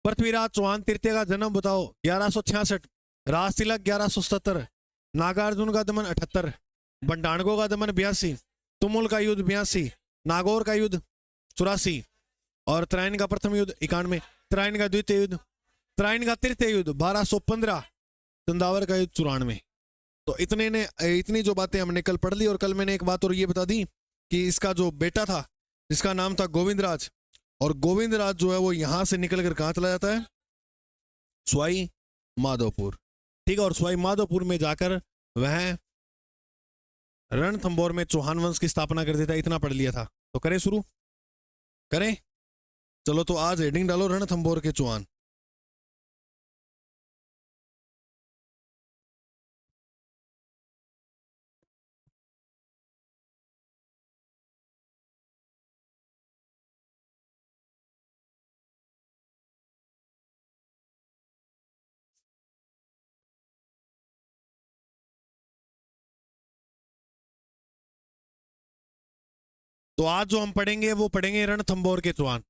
पृथ्वीराज चौहान तृतीय का जन्म बताओ। 1166। राजतिलक 1177। नागार्जुन का दमन 78। बंडाणगो का दमन 82। तुमुल का युद्ध 82। नागौर का युद्ध 84। और त्राइन का प्रथम युद्ध 91। त्राइन का द्वितीय युद्ध, त्राइन का तृतीय युद्ध 1215। चंदावर का युद्ध 94। तो इतनी जो बातें हमने कल पढ़ ली। और कल मैंने एक बात और ये बता दी कि इसका जो बेटा था जिसका नाम था गोविंदराज, और गोविंदराज जो है वो यहां से निकलकर कहां चला जाता है? सवाई माधोपुर। ठीक है, और सवाई माधोपुर में जाकर वह रणथंभौर में चौहान वंश की स्थापना कर देता है। इतना पढ़ लिया था, तो करें शुरू? करें, चलो। तो आज हेडिंग डालो रणथंभौर के चौहान। तो आज जो हम पढ़ेंगे वो पढ़ेंगे रणथंभौर के चौहान।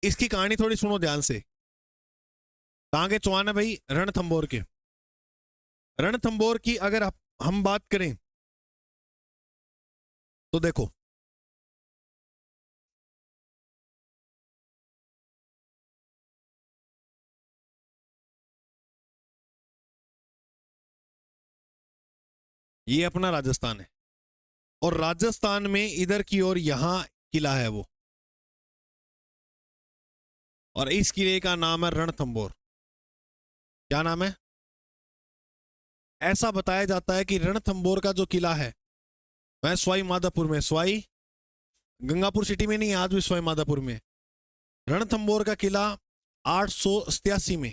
इसकी कहानी थोड़ी सुनो ध्यान से। कहां के चौहान है भाई? रणथंभौर के। रणथंभौर की अगर हम बात करें तो देखो, ये अपना राजस्थान है, और राजस्थान में इधर की ओर यहां किला है वो, और इस किले का नाम है रणथंभौर। क्या नाम है? ऐसा बताया जाता है कि रणथंभौर का जो किला है वह सवाई माधोपुर में, सवाई गंगापुर सिटी में नहीं, आज भी सवाई माधोपुर में। रणथंभौर का किला 887 में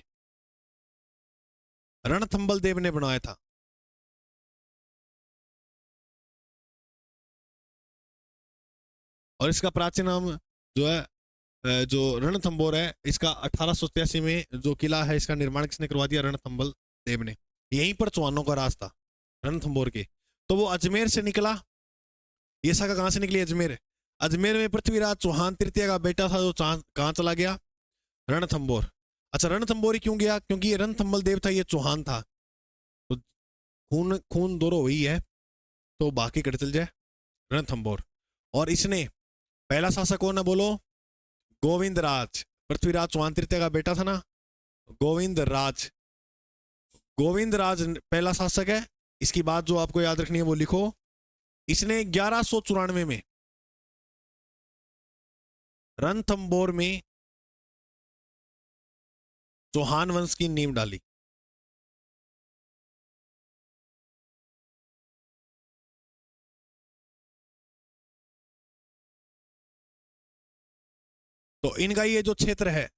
रणथंभल देव ने बनाया था। और इसका प्राचीन नाम जो है, जो रणथंभौर है, इसका 1887 में जो किला है इसका निर्माण किसने करवा दिया? रणथंभल देव ने। यहीं पर चौहानों का राज था, रणथंभौर के। तो वो अजमेर से निकला। ये शाखा कहां से निकली? अजमेर। अजमेर में पृथ्वीराज चौहान तृतीय का बेटा था, जो कहां चला गया? रणथंभौर। अच्छा, रणथंभौर ही क्यों गया? क्योंकि ये रणथंभल देव था, ये चौहान था। तो खून खून दोनों वही है, तो बाकी कट चल जाए। रणथंभौर। और इसने पहला शासक कौन है बोलो? गोविंदराज। पृथ्वीराज चौहान तृतीय का बेटा था ना, गोविंदराज। गोविंदराज पहला शासक है। इसकी बात जो आपको याद रखनी है वो लिखो। इसने 1194 में रणथंभौर में चौहान वंश की नींव डाली। तो इनका ये जो क्षेत्र है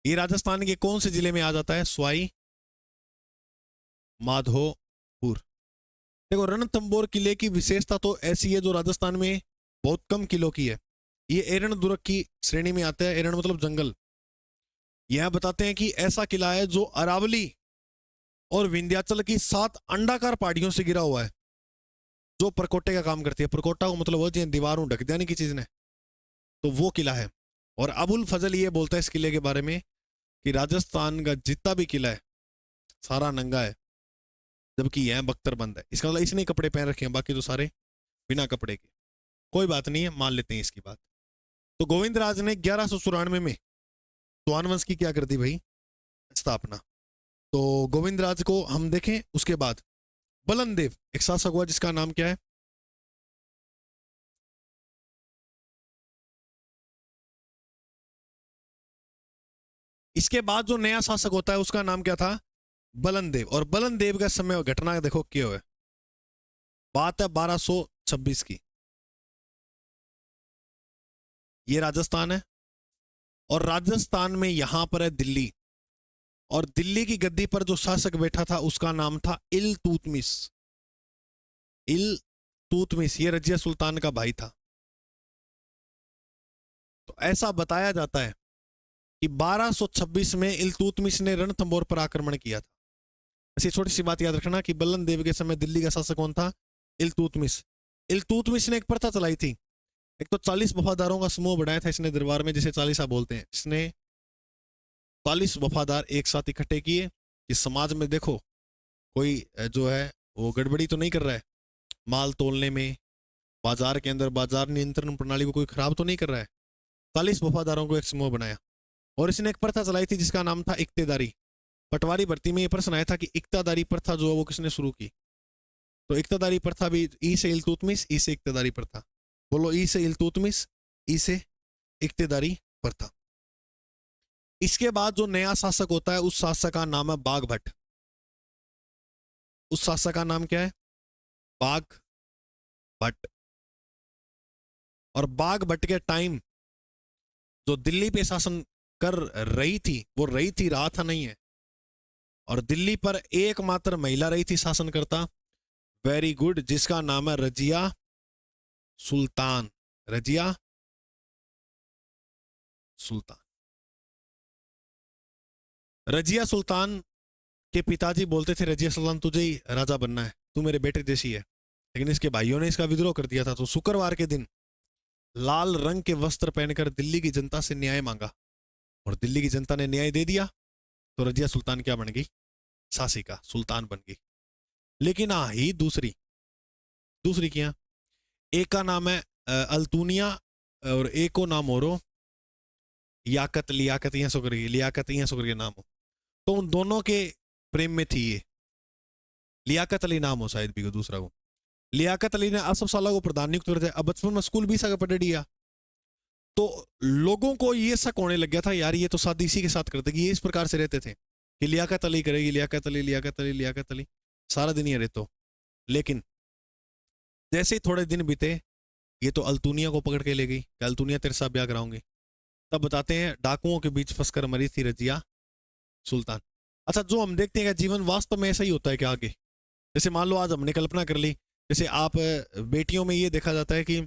ये राजस्थान के कौन से जिले में आ जाता है? सवाई माधोपुर। देखो, रणथंभौर किले की विशेषता तो ऐसी है जो राजस्थान में बहुत कम किलों की है। ये एरण दुर्ग की श्रेणी में आता है। एरण मतलब जंगल। यह बताते हैं कि ऐसा किला है जो अरावली और विंध्याचल की 7 अंडाकार पहाड़ियों से गिरा हुआ है, जो परकोटे का काम करती है। परकोटा को मतलब वो जी दीवारों ढक देने की चीज ने, तो वो किला है। और अबुल फजल ये बोलता है इस किले के बारे में कि राजस्थान का जितना भी किला है सारा नंगा है, जबकि यह बख्तर बंद है। इसका मतलब इसने कपड़े पहन रखे हैं, बाकी तो सारे बिना कपड़े के। कोई बात नहीं है, मान लेते हैं इसकी बात। तो गोविंदराज ने 1194 में चौहान वंश की क्या कर दी भाई? स्थापना। तो गोविंदराज को हम देखें। उसके बाद बलन देव एक शासक हुआ जिसका नाम क्या है? इसके बाद जो नया शासक होता है उसका नाम क्या था? बलन देव। और बलन देव का समय घटना देखो क्या हुआ। बात है 1226 की। ये राजस्थान है, और राजस्थान में यहां पर है दिल्ली। और दिल्ली की गद्दी पर जो शासक बैठा था उसका नाम था इल्तुतमिश। इल्तुतमिश ये रजिया सुल्तान का भाई था। तो ऐसा बताया जाता है कि 1226 में इल्तुतमिश ने रणथंभौर पर आक्रमण किया था। ऐसी छोटी सी बात याद रखना कि बल्लन देव के समय दिल्ली का शासक कौन था? इल्तुतमिश। इल्तुतमिश ने एक प्रथा चलाई थी। एक तो 40 वफादारों का समूह बनाया था इसने दरबार में, जिसे चालीसा बोलते हैं। इसने 40 वफादार एक साथ इकट्ठे किए कि समाज में देखो कोई जो है वो गड़बड़ी तो नहीं कर रहा है, माल तोलने में, बाजार के अंदर बाजार नियंत्रण प्रणाली को कोई खराब तो नहीं कर रहा है। 40 वफादारों को एक समूह बनाया और इसने एक प्रथा चलाई थी जिसका नाम था इक्तेदारी। पटवारी भर्ती में ये प्रश्न आया था कि इक्तादारी प्रथा जो है वो किसने शुरू की? तो इक्तादारी प्रथा भी ई से इल्तुतमिश, ई से इक्तेदारी प्रथा। बोलो, ई से इल्तुतमिश, ई से इक्तेदारी प्रथा। इसके बाद जो नया शासक होता है उस शासक का नाम है बाघभट्ट। उस शासक का नाम क्या है? बाघभट्ट। और बाघभट्ट के टाइम जो दिल्ली पे शासन कर रही थी वो रही थी, रहा था नहीं है। और दिल्ली पर एकमात्र महिला रही थी शासनकर्ता, वेरी गुड, जिसका नाम है रजिया सुल्तान। रजिया सुल्तान। रजिया सुल्तान के पिताजी बोलते थे, रजिया सुल्तान तुझे ही राजा बनना है, तू मेरे बेटे जैसी है। लेकिन इसके भाइयों ने इसका विद्रोह कर दिया था। तो शुक्रवार के दिन लाल रंग के वस्त्र पहनकर दिल्ली की जनता से न्याय मांगा और दिल्ली की जनता ने न्याय दे दिया। तो रजिया सुल्तान क्या बन गई? शासिका, सुल्तान बन गई। लेकिन ही दूसरी क्या, एक का नाम है अल्तुनिया और एक को नाम हो रो याकत, लियाकत या सुकरी, लियाकत या सुकरी नाम हो। तो उन दोनों के प्रेम में थी ये। लियाकत अली नाम हो शायद भी को दूसरा को। लियाकत अली ने असफ साला को प्रधान नियुक्त कर दिया। अब बचपन में स्कूल भी सका पढ़ दिया तो लोगों को ये शक होने लग गया था, यार ये तो शादी इसी के साथ करते कि ये इस प्रकार से रहते थे कि लियाकत अली करेगी, लियाकत अली, लियाकत अली, लियाकत अली, सारा दिन ये रहते। लेकिन जैसे ही थोड़े दिन बीते ये तो अल्तुनिया को पकड़ के ले गई कि अल्तुनिया तेरे साथ ब्याह कराऊंगी। तब बताते हैं डाकुओं के बीच फंसकर मरी थी रजिया सुल्तान। अच्छा, जो हम देखते हैं कि जीवन वास्तव में ऐसा ही होता है कि आगे, जैसे मान लो आज हमने कल्पना कर ली, जैसे आप बेटियों में ये देखा जाता है कि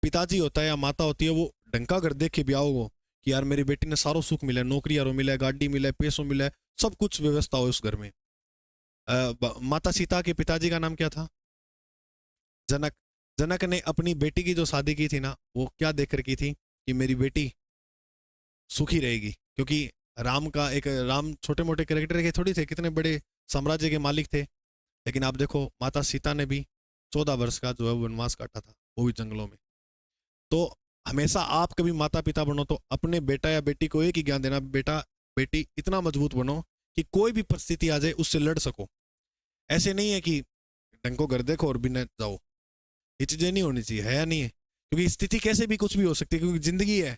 पिताजी होता है या माता होती है, वो ढंका कर देख के ब्याह हो कि यार मेरी बेटी ने सारो सुख मिला है, नौकरी यारो मिला है, गाड़ी मिला है, पैसों मिला है, सब कुछ व्यवस्था हो उस घर में। माता सीता के पिताजी का नाम क्या था? जनक। जनक ने अपनी बेटी की जो शादी की थी ना, वो क्या देख कर की थी कि मेरी बेटी सुखी रहेगी, क्योंकि राम छोटे मोटे कैरेक्टर के थोड़ी थे, कितने बड़े साम्राज्य के मालिक थे। लेकिन आप देखो माता सीता ने भी 14 वर्ष का जो है वनवास काटा था, वो भी जंगलों में। तो हमेशा आप कभी माता पिता बनो तो अपने बेटा या बेटी को एक ही ज्ञान देना, बेटा बेटी इतना मजबूत बनो कि कोई भी परिस्थिति आ जाए उससे लड़ सको। ऐसे नहीं है कि डंको घर देखो और बिना जाओ, ये चीजें नहीं होनी चाहिए, है या नहीं है? क्योंकि स्थिति कैसे भी कुछ भी हो सकती है, क्योंकि जिंदगी है।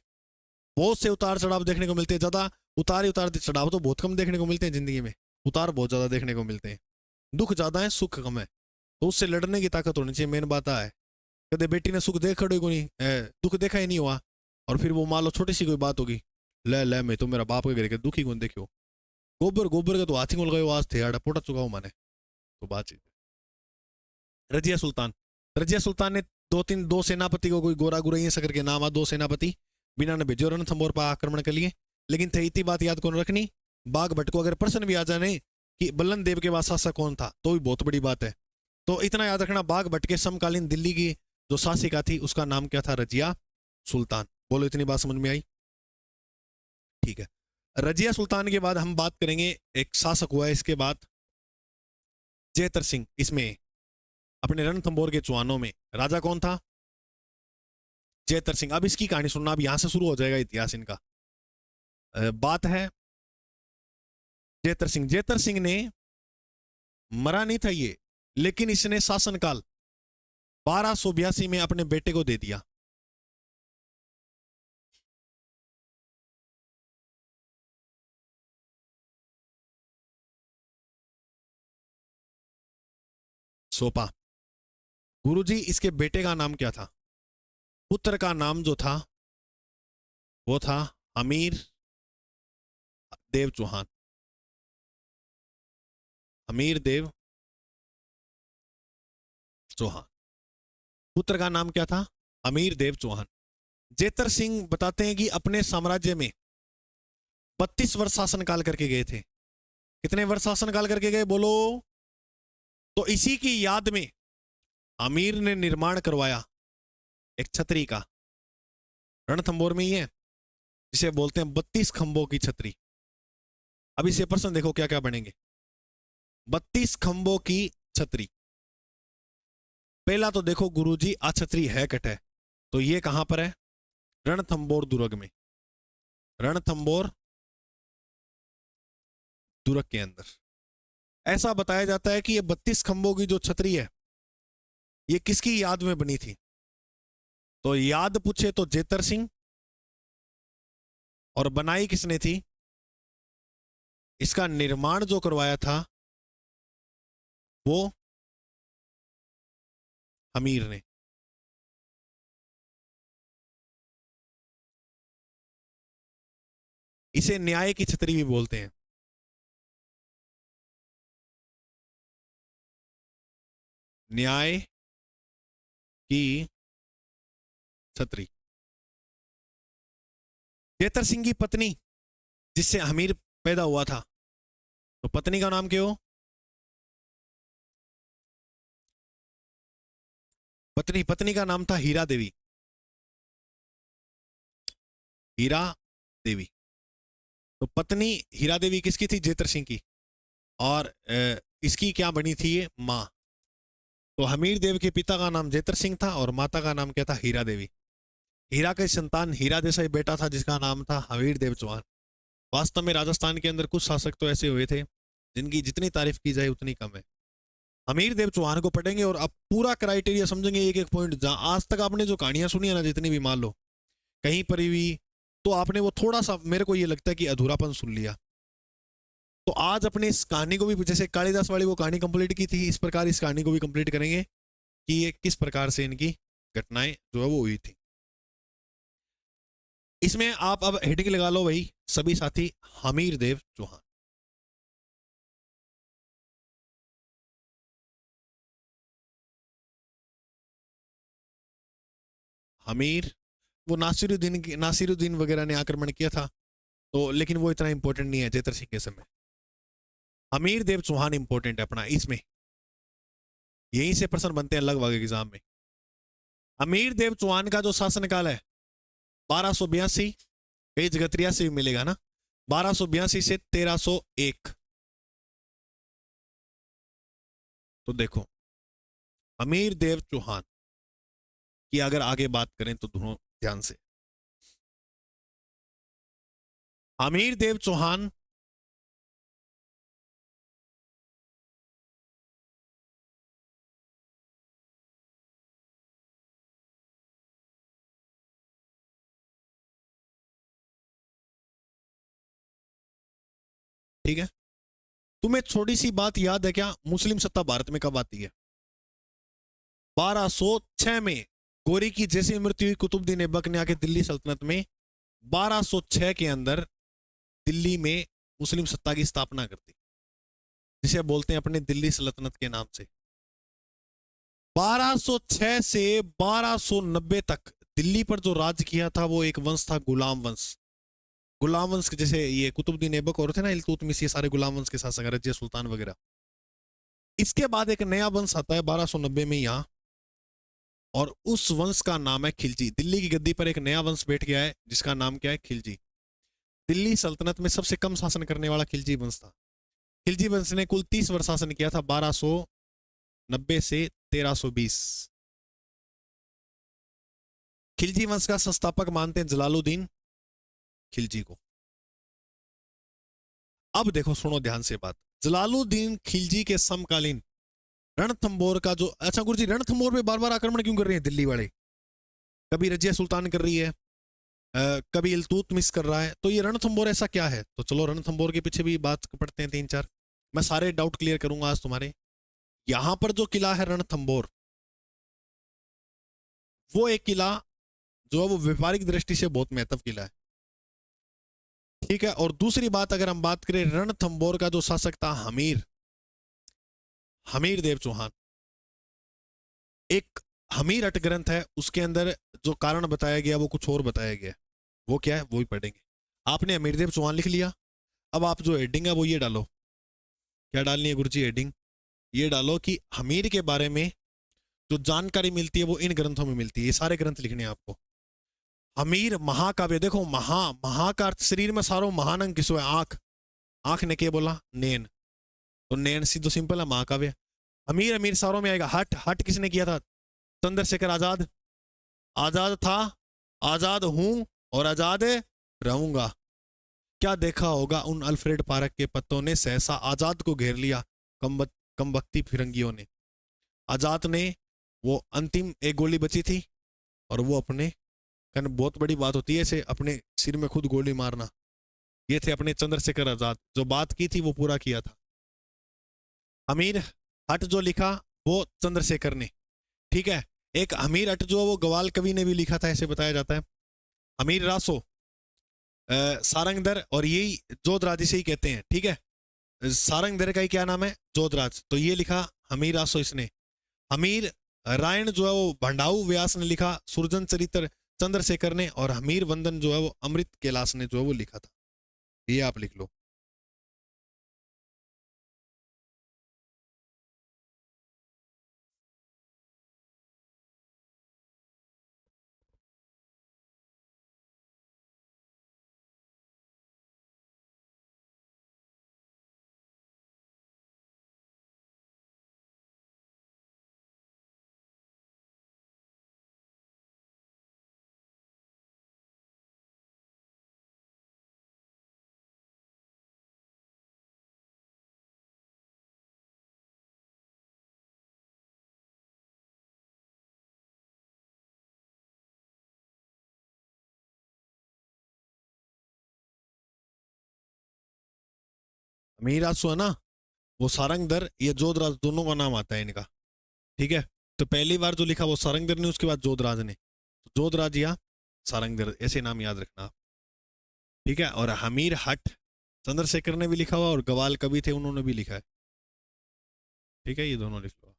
बहुत से उतार चढ़ाव देखने को मिलते हैं, ज्यादा उतार चढ़ाव तो बहुत कम देखने को मिलते हैं जिंदगी में, उतार बहुत ज्यादा देखने को मिलते हैं। दुख ज्यादा है, सुख कम है, तो उससे लड़ने की ताकत होनी चाहिए। मेन बात है कदे बेटी ने सुख देख खड़े को नहीं, दुख देखा ही नहीं हुआ, और फिर वो मान लो छोटी सी कोई बात होगी, ले मैं तो मेरा बाप के घर के दुखी कौन देखियो, गोबर के तो हाथी को लगाओ, आज थे आड़ा पोटा चुकाओ माने। तो बात चीज रजिया सुल्तान ने दो सेनापति को, कोई गोरा गुरा ऐसा करके नाम आ, 2 सेनापति बिना ने भेजो रणथंभौर पर आक्रमण के लिए। लेकिन थे इतनी बात याद कौन रखनी, बाघभट्ट को अगर प्रश्न भी आ जाए कि बल्लन देव के बाद शासक कौन था तो भी बहुत बड़ी बात है। तो इतना याद रखना, बाघभट्ट के समकालीन दिल्ली की जो शासिका थी उसका नाम क्या था? रजिया सुल्तान। बोलो, इतनी बात समझ में आई? ठीक है। रजिया सुल्तान के बाद हम बात करेंगे, एक शासक हुआ है इसके बाद, जयतर सिंह। इसमें अपने रणथंभौर के चौहानों में राजा कौन था? जयतर सिंह। अब इसकी कहानी सुनना, अब यहां से शुरू हो जाएगा इतिहास इनका। बात है जयतर सिंह ने मरा नहीं था ये, लेकिन इसने शासनकाल 1282 में अपने बेटे को दे दिया। सोपा। गुरुजी, इसके बेटे का नाम क्या था? पुत्र का नाम जो था वो था अमीर देव चौहान। अमीर देव चौहान। पुत्र का नाम क्या था? अमीर देव चौहान। जयतर सिंह बताते हैं कि अपने साम्राज्य में 32 वर्ष शासनकाल करके गए थे। कितने वर्ष शासनकाल करके गए बोलो? तो इसी की याद में अमीर ने निर्माण करवाया एक छतरी का, रणथंभौर में ही है, जिसे बोलते हैं 32 खंभों की छतरी। अब इसे प्रश्न देखो क्या क्या बनेंगे। 32 खंभों की छतरी। पहला तो देखो गुरुजी, आ छतरी है कट है, तो ये कहां पर है? रणथंभौर दुर्ग में, रणथंभौर दुर्ग के अंदर। ऐसा बताया जाता है कि ये 32 खंभों की जो छतरी है ये किसकी याद में बनी थी? तो याद पूछे तो जेतर सिंह, और बनाई किसने थी? इसका निर्माण जो करवाया था वो अमीर ने। इसे न्याय की छतरी भी बोलते हैं। न्याय की छतरी। जेतर सिंह की पत्नी जिससे अमीर पैदा हुआ था, तो पत्नी का नाम क्या हो? पत्नी का नाम था हीरा देवी। हीरा देवी। तो पत्नी हीरा देवी किसकी थी? जेतर सिंह की। और इसकी क्या बनी थी? ये मां। तो हमीर देव के पिता का नाम जेतर सिंह था और माता का नाम क्या था? हीरा देवी। हीरा का संतान हीरा जैसा ही बेटा था जिसका नाम था हमीर देव चौहान। वास्तव में राजस्थान के अंदर कुछ शासक तो ऐसे हुए थे जिनकी जितनी तारीफ की जाए उतनी कम है। हमीर देव चौहान को पढ़ेंगे और अब पूरा क्राइटेरिया समझेंगे, एक एक पॉइंट। जहां आज तक आपने जो कहानियां सुनी है ना, जितनी भी, मान लो कहीं पर भी, तो आपने वो थोड़ा सा, मेरे को ये लगता है कि अधूरापन सुन लिया। तो आज अपने इस कहानी को भी, जैसे कालिदास वाली वो कहानी कंप्लीट की थी, इस प्रकार इस कहानी को भी कंप्लीट करेंगे कि ये किस प्रकार से इनकी घटनाएं जो है वो हुई थी। इसमें आप अब हेडिंग लगा लो भाई सभी साथी, हमीर देव चौहान। हमीर, वो नासिरुद्दीन वगैरह ने आक्रमण किया था, तो लेकिन वो इतना इंपॉर्टेंट नहीं है जेतर सिंह के समय। हमीर देव चौहान इंपॉर्टेंट है अपना इसमें, यहीं से प्रश्न बनते हैं लगभग एग्जाम में। अमीर देव चौहान का जो शासनकाल है 1282, कई जगह 83 भी मिलेगा ना, 1282 से 1301। तो देखो अमीर देव चौहान की अगर आगे बात करें तो दोनों ध्यान से। अमीर देव चौहान ठीक है, तुम्हें छोटी सी बात याद है क्या? मुस्लिम सत्ता भारत में कब आती है? 1206 में। गोरी की जैसी मृत्यु हुई कुतुबुद्दीन ऐबक ने आके दिल्ली सल्तनत में 1206 के अंदर दिल्ली में मुस्लिम सत्ता की स्थापना कर दी, जिसे बोलते हैं अपने दिल्ली सल्तनत के नाम से। 1206 से 1290 तक दिल्ली पर जो राज किया था वो एक वंश था, गुलाम वंश। गुलाम वंश के जैसे ये कुतुबुद्दीन ऐबक और थे ना, इल्तुतमिश, ये सारे गुलाम वंश के शासक, रजिया सुल्तान वगैरह। इसके बाद एक नया वंश आता है 1290 में यहाँ, और उस वंश का नाम है खिलजी। दिल्ली की गद्दी पर एक नया वंश बैठ गया है जिसका नाम क्या है? खिलजी। दिल्ली सल्तनत में सबसे कम शासन करने वाला खिलजी वंश था। खिलजी वंश ने कुल 30 वर्ष शासन किया था, 1290 से 1320। खिलजी वंश का संस्थापक मानते हैं जलालुद्दीन खिलजी को। अब देखो, सुनो ध्यान से बात। जलालुद्दीन खिलजी के समकालीन रणथंभौर का जो, अच्छा गुरुजी रणथंभौर पे बार बार आक्रमण क्यों कर रहे हैं दिल्ली वाले? कभी रजिया सुल्तान कर रही है, कभी इल्तुतमिश कर रहा है, तो ये रणथंभौर ऐसा क्या है? तो चलो रणथंभौर के पीछे भी बात पढ़ते हैं 3-4। मैं सारे डाउट क्लियर करूंगा आज तुम्हारे। यहां पर जो किला है रणथंभौर, वो एक किला जो है वो व्यापारिक दृष्टि से बहुत महत्व किला है, ठीक है। और दूसरी बात, अगर हम बात करें रणथंभौर का जो शासक था हमीर, हमीर देव चौहान, एक हमीर अट ग्रंथ है, उसके अंदर जो कारण बताया गया वो कुछ और बताया गया। वो क्या है वो भी पढ़ेंगे। आपने हमीर देव चौहान लिख लिया, अब आप जो हेडिंग है वो ये डालो, क्या डालनी है गुरुजी हेडिंग? ये डालो कि हमीर के बारे में जो जानकारी मिलती है वो इन ग्रंथों में मिलती है। ये सारे ग्रंथ लिखने हैं आपको। हमीर महाकाव्य, देखो महा का अर्थ शरीर में सारो महानंग किसो है? आंख। आंख ने क्या बोला? नैन। तो नैन सीधो सिंपल है महाकाव्य। अमीर अमीर सारों में आएगा। हट, हट किसने किया था? चंद्रशेखर आजाद। आजाद था, आजाद हूं और आजाद रहूंगा। क्या देखा होगा उन अल्फ्रेड पार्क के पत्तों ने सहसा आजाद को घेर लिया कमबख्ती फिरंगियों ने। आजाद ने वो अंतिम एक गोली बची थी और वो अपने, बहुत बड़ी बात होती है ऐसे अपने सिर में खुद गोली मारना। ये थे अपने चंद्रशेखर आजाद, जो बात की थी वो पूरा किया था। अमीर हट जो लिखा वो चंद्रशेखर ने, ठीक है। एक अमीर हट जो वो गवाल कवि ने भी लिखा था, ऐसे बताया जाता है। अमीर रासो सारंगधर, और यही जोधराज से ही कहते हैं, ठीक है। सारंगधर का ही क्या नाम है? जोधराज। तो ये लिखा हमीर रासो इसने। हमीर रायण जो है वो भंडाऊ व्यास ने लिखा। सुरजन चरित्र चंद्रशेखर ने। और हमीर वंदन जो है वो अमृत कैलाश ने जो है वो लिखा था। ये आप लिख लो। अमीर रासो है ना, वो सारंगधर, ये जोधराज, दोनों का नाम आता है इनका, ठीक है। तो पहली बार जो लिखा वो सारंगधर ने, उसके बाद जोधराज ने। जोधराज या सारंगधर ऐसे नाम याद रखना आप, ठीक है। और हमीर हट चंद्रशेखर ने भी लिखा हुआ, और गवाल कवि थे उन्होंने भी लिखा है, ठीक है। ये दोनों लिख लो।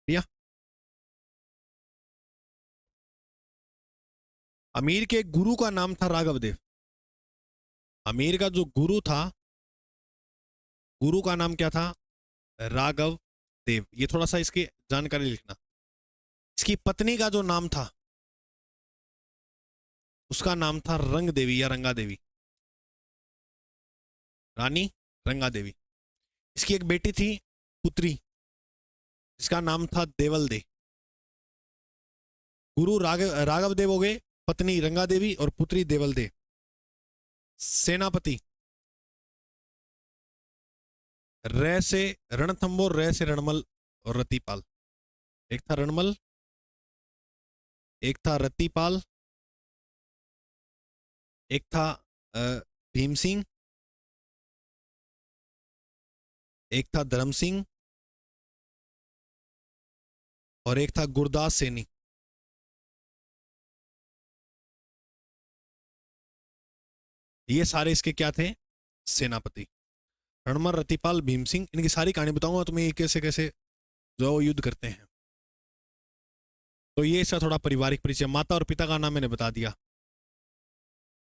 भैया, अमीर के गुरु का नाम था राघव देव। अमीर का जो गुरु था, गुरु का नाम क्या था? राघव देव। ये थोड़ा सा इसकी जानकारी लिखना। इसकी पत्नी का जो नाम था, उसका नाम था रंग देवी या रंगा देवी, रानी रंगा देवी। इसकी एक बेटी थी, पुत्री, जिसका नाम था देवल दे। गुरु राघव देव हो गए, पत्नी रंगा देवी और पुत्री देवल दे। सेनापति रे से रणथंबोर, रे से रणमल और रतिपाल। एक था रणमल, एक था रतिपाल, एक था भीम सिंह, एक था धर्म सिंह, और एक था गुरदास सैनी। ये सारे इसके क्या थे? सेनापति। रणमल, रतिपाल, भीम सिंह, इनकी सारी कहानी बताऊंगा तुम्हें, ये कैसे कैसे जो है वो युद्ध करते हैं। तो ये इसका थोड़ा पारिवारिक परिचय। माता और पिता का नाम मैंने बता दिया।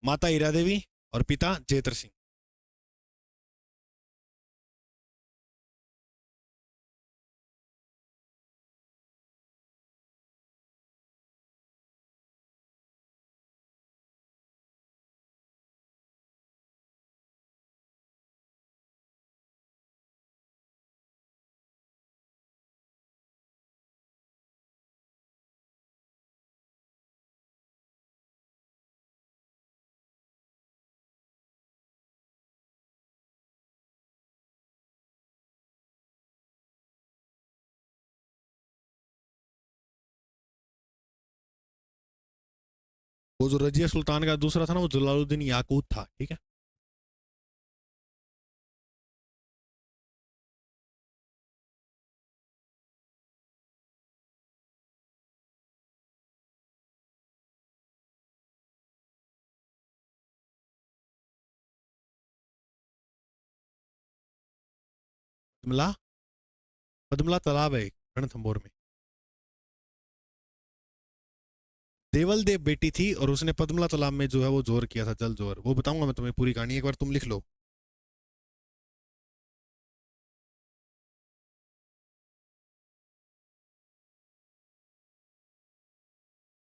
माता हीरा देवी और पिता जयत्र सिंह। वो जो रजिया सुल्तान का दूसरा था ना, वो जलालुद्दीन याकूत था, ठीक है। पद्मला, पद्मला तालाब है रणथंभौर में। देवल देव बेटी थी और उसने पद्मला तालाब में जो है वो जोर किया था, जल जोर। वो बताऊंगा मैं तुम्हें पूरी कहानी, एक बार तुम लिख लो।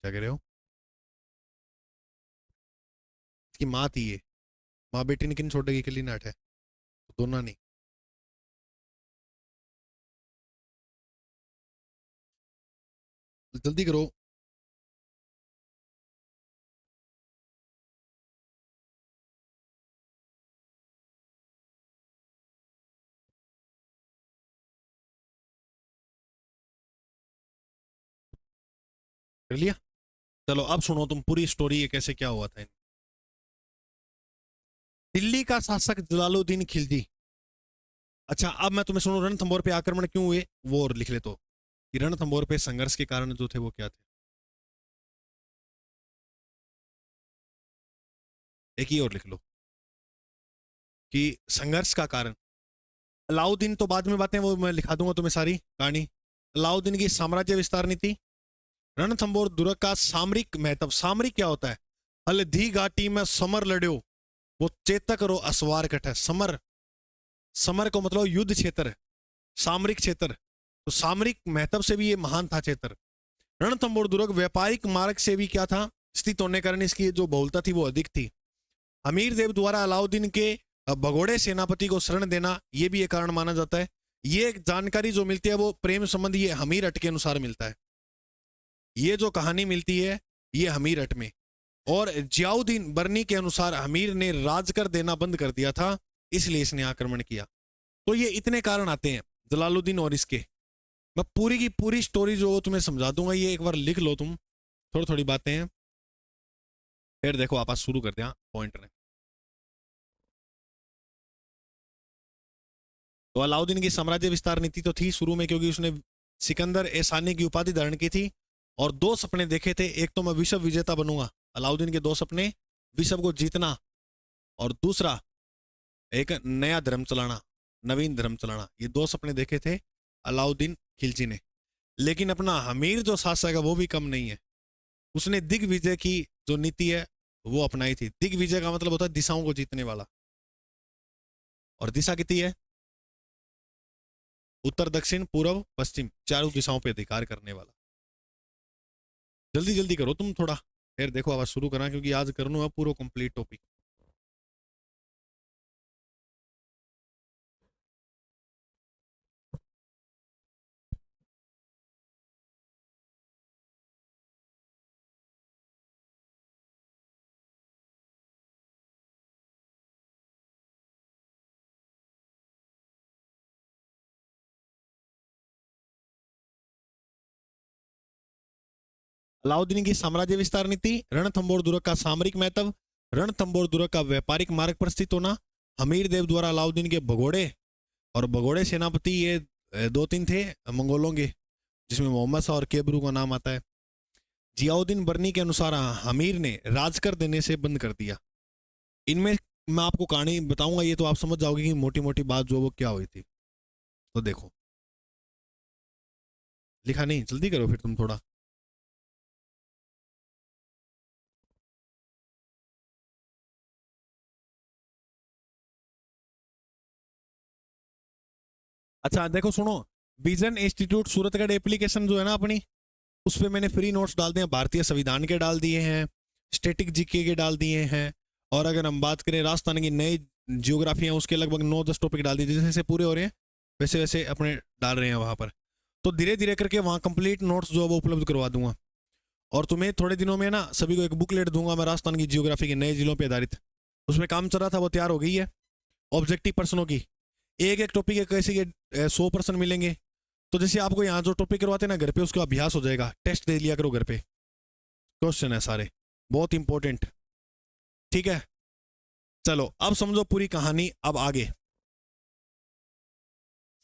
क्या कह रहे हो? इसकी माँ थी ये। माँ बेटी ने किन छोड़ेगी, के लिए नाट है, दोनों नहीं। जल्दी करो। कर लिया? चलो अब सुनो तुम पूरी स्टोरी, ये कैसे क्या हुआ था। दिल्ली का शासक जलालुद्दीन खिलजी। अच्छा अब मैं तुम्हें सुनो, रणथंभौर पे आक्रमण क्यों हुए वो और लिख ले तो, कि रणथंभौर पे संघर्ष के कारण जो थे वो क्या थे। एक ही और लिख लो कि संघर्ष का कारण। अलाउद्दीन तो बाद में बातें, वो मैं लिखा दूंगा तुम्हें सारी कहानी। अलाउद्दीन की साम्राज्य विस्तार नीति, रणथंभौर दुर्ग का सामरिक महत्व। सामरिक क्या होता है? हल्दी घाटी में समर लड़ो, वो चेतक रो असवार कट है। समर, समर को मतलब युद्ध क्षेत्र, सामरिक क्षेत्र। तो सामरिक महत्व से भी ये महान था क्षेत्र। रणथंभौर दुर्ग व्यापारिक मार्ग से भी क्या था, स्थित होने के कारण इसकी जो बहुलता थी वो अधिक थी। अमीर देव द्वारा अलाउद्दीन के भगोड़े सेनापति को शरण देना, ये भी एक कारण माना जाता है। ये जानकारी जो मिलती है वो प्रेम संबंध ये हमीर अट के अनुसार मिलता है। ये जो कहानी मिलती है ये हमीर अट में। और जियाउद्दीन बर्नी के अनुसार हमीर ने राज कर देना बंद कर दिया था, इसलिए इसने आक्रमण किया। तो ये इतने कारण आते हैं जलालुद्दीन और इसके। मैं पूरी की पूरी स्टोरी जो तुम्हें समझा दूंगा, ये एक बार लिख लो तुम, थोड़ी थोड़ी बातें हैं। फिर देखो आप शुरू करते हैं पॉइंट ने। तो अलाउद्दीन की साम्राज्य विस्तार नीति तो थी शुरू में, क्योंकि उसने सिकंदर एहसानी की उपाधि धारण की थी और दो सपने देखे थे। एक तो मैं विश्व विजेता बनूंगा, अलाउद्दीन के दो सपने, विश्व को जीतना, और दूसरा एक नया धर्म चलाना, नवीन धर्म चलाना। ये दो सपने देखे थे अलाउद्दीन खिलजी ने। लेकिन अपना हमीर जो शासक है वो भी कम नहीं है, उसने दिग्विजय की जो नीति है वो अपनाई थी। दिग्विजय का मतलब होता है दिशाओं को जीतने वाला। और दिशा कितनी है? उत्तर दक्षिण पूर्व पश्चिम, चारों दिशाओं पे अधिकार करने वाला। जल्दी जल्दी करो तुम थोड़ा, फिर देखो आवाज शुरू करा, क्योंकि आज करना है पूरा कंप्लीट टॉपिक। अलाउद्दीन की साम्राज्य विस्तार नीति, रणथंभौर दुर्ग का सामरिक महत्व, रणथंभौर दुर्ग का व्यापारिक मार्ग पर स्थित होना, हमीर देव द्वारा अलाउद्दीन के भगोड़े, और भगोड़े सेनापति ये दो तीन थे मंगोलों के, जिसमें मोहम्मद शाह और केबरू का नाम आता है। जियाउद्दीन बर्नी के अनुसार हमीर ने राज कर देने से बंद कर दिया। इनमें मैं आपको कहानी बताऊंगा, ये तो आप समझ जाओगे कि मोटी मोटी बात जो वो क्या हुई थी। तो देखो, लिखा नहीं? जल्दी करो फिर तुम थोड़ा। अच्छा देखो सुनो, विजन इंस्टीट्यूट सूरतगढ़ एप्लीकेशन जो है ना अपनी, उस पर मैंने फ्री नोट्स डाल दिए हैं। भारतीय संविधान के डाल दिए हैं, स्टेटिक जीके के डाल दिए हैं, और अगर हम बात करें राजस्थान की नई जियोग्राफी है उसके लगभग 9-10 टॉपिक डाल दिए। जैसे जैसे पूरे हो रहे हैं वैसे वैसे अपने डाल रहे हैं वहां पर। तो धीरे धीरे करके वहाँ कंप्लीट नोट्स जो है वो उपलब्ध करवा दूंगा। और तुम्हें थोड़े दिनों में ना सभी को एक बुकलेट दूंगा मैं, राजस्थान की जियोग्राफी के नए जिलों पर आधारित। उसमें काम चल रहा था, वो तैयार हो गई है। ऑब्जेक्टिव प्रश्नों की एक एक टॉपिक है, कैसे के 100% मिलेंगे। तो जैसे आपको यहाँ जो टॉपिक करवाते हैं ना घर पे, उसका अभ्यास हो जाएगा। टेस्ट दे लिया करो घर पे, क्वेश्चन है सारे, बहुत इंपॉर्टेंट। ठीक है, चलो अब समझो पूरी कहानी। अब आगे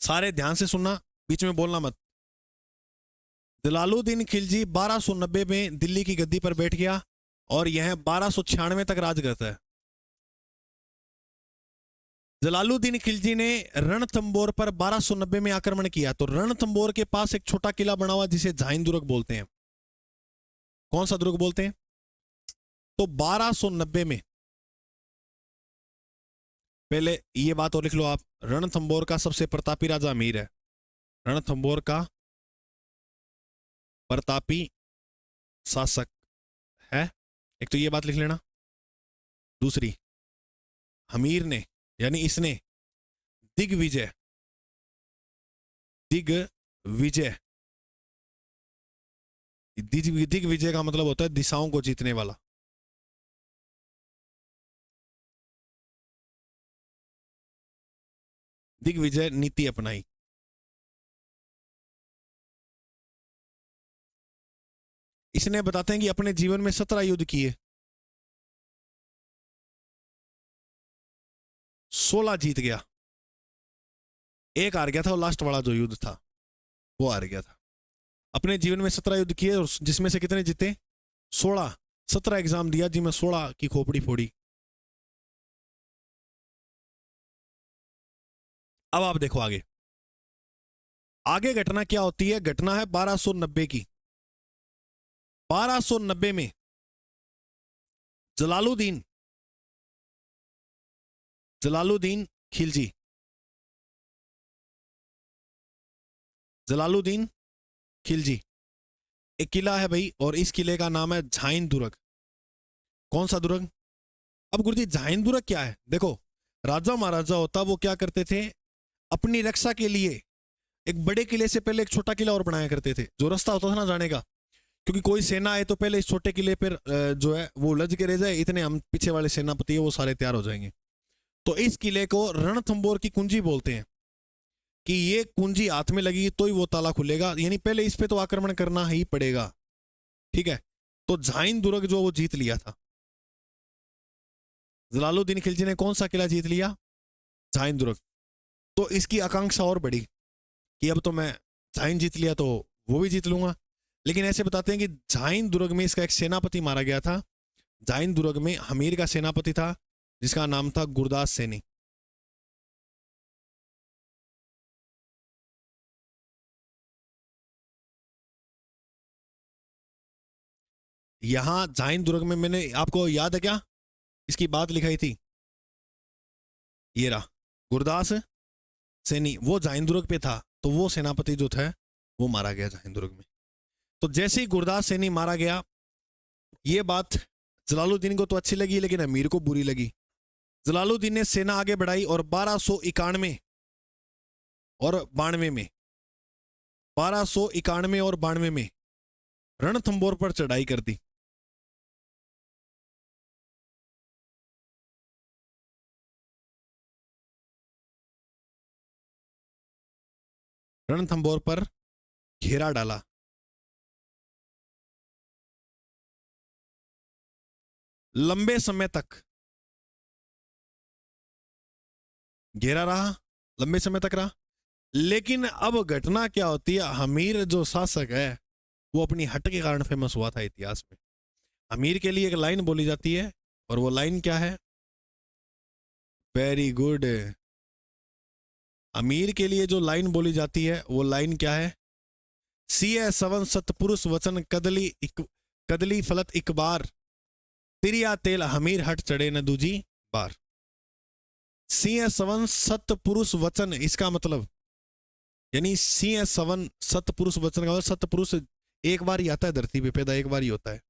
सारे ध्यान से सुनना, बीच में बोलना मत। जलालुद्दीन खिलजी 1290 में दिल्ली की गद्दी पर बैठ गया और यह 1296 तक राज करता है। जलालुद्दीन खिलजी ने रणथंबोर पर 1290 में आक्रमण किया। तो रणथंबोर के पास एक छोटा किला बना हुआ जिसे झाइन दुर्ग बोलते हैं। कौन सा दुर्ग बोलते हैं? तो 1290 में, पहले ये बात और लिख लो आप, रणथंबोर का सबसे प्रतापी राजा अमीर है। रणथंबोर का प्रतापी शासक है, एक तो ये बात लिख लेना। दूसरी, अमीर ने यानी इसने दिग्विजय, दिग्विजय, दिग्विजय का मतलब होता है दिशाओं को जीतने वाला। दिग्विजय नीति अपनाई। इसने बताते हैं कि अपने जीवन में 17 युद्ध किए, 16 जीत गया, एक हार गया था, और लास्ट वाला जो युद्ध था वो हार गया था। अपने जीवन में 17 युद्ध किए और जिसमें से कितने जीते? 16। 17 एग्जाम दिया जिसमें 16 की खोपड़ी फोड़ी। अब आप देखो आगे, आगे घटना क्या होती है? घटना है 1290 की। 1290 में जलालुद्दीन खिलजी, जलालुद्दीन खिलजी, एक किला है भाई, और इस किले का नाम है झाइन दुर्ग। कौन सा दुर्ग? अब गुरुजी झाइन दुर्ग क्या है? देखो, राजा महाराजा होता वो क्या करते थे, अपनी रक्षा के लिए एक बड़े किले से पहले एक छोटा किला और बनाया करते थे, जो रास्ता होता था ना जाने का। क्योंकि कोई सेना आए तो पहले इस छोटे किले पर जो है वो उलझ के रह जाए, इतने हम पीछे वाले सेनापति है वो सारे तैयार हो जाएंगे। तो इस किले को रणथंबोर की कुंजी बोलते हैं कि ये कुंजी हाथ में लगी तो ही वो ताला खुलेगा, यानी पहले इस पे तो आक्रमण करना ही पड़ेगा। ठीक है, तो झाइन दुर्ग जो वो जीत लिया था। जलालुद्दीन खिलजी ने कौन सा किला जीत लिया? झाइन दुर्ग। तो इसकी आकांक्षा और बढ़ी कि अब तो मैं झाइन जीत लिया तो वो भी जीत लूंगा। लेकिन ऐसे बताते हैं कि झाइन दुर्ग में इसका एक सेनापति मारा गया था। झाइन दुर्ग में हमीर का सेनापति था जिसका नाम था गुरदास सैनी। यहां झाइन दुर्ग में मैंने आपको याद है क्या इसकी बात लिखाई थी? ये रहा गुरदास सैनी, वो झाइन दुर्ग पे था। तो वो सेनापति जो था वो मारा गया झाइन दुर्ग में। तो जैसे ही गुरदास सैनी मारा गया, ये बात जलालुद्दीन को तो अच्छी लगी लेकिन अमीर को बुरी लगी। जलालुद्दीन ने सेना आगे बढ़ाई और 1291 और 92 में, 1291 और 92 में रणथंबोर पर चढ़ाई कर दी। रणथंबोर पर घेरा डाला। लंबे समय तक घेरा रहा, लंबे समय तक रहा। लेकिन अब घटना क्या होती है, हमीर जो शासक है वो अपनी हट के कारण फेमस हुआ था इतिहास में। हमीर के लिए एक लाइन बोली जाती है और वो लाइन क्या है? Very good. अमीर के लिए जो लाइन बोली जाती है वो लाइन क्या है? सीए सवन सतपुरुष वचन कदली फलत इक बार, तिरिया तेल हमीर हट चढ़े न दूजी बार। सीए सवन सतपुरुष वचन, इसका मतलब यानी सीए सवन सतपुरुष वचन का मतलब सतपुरुष एक बार ही आता है, धरती पे पैदा एक बार ही होता है।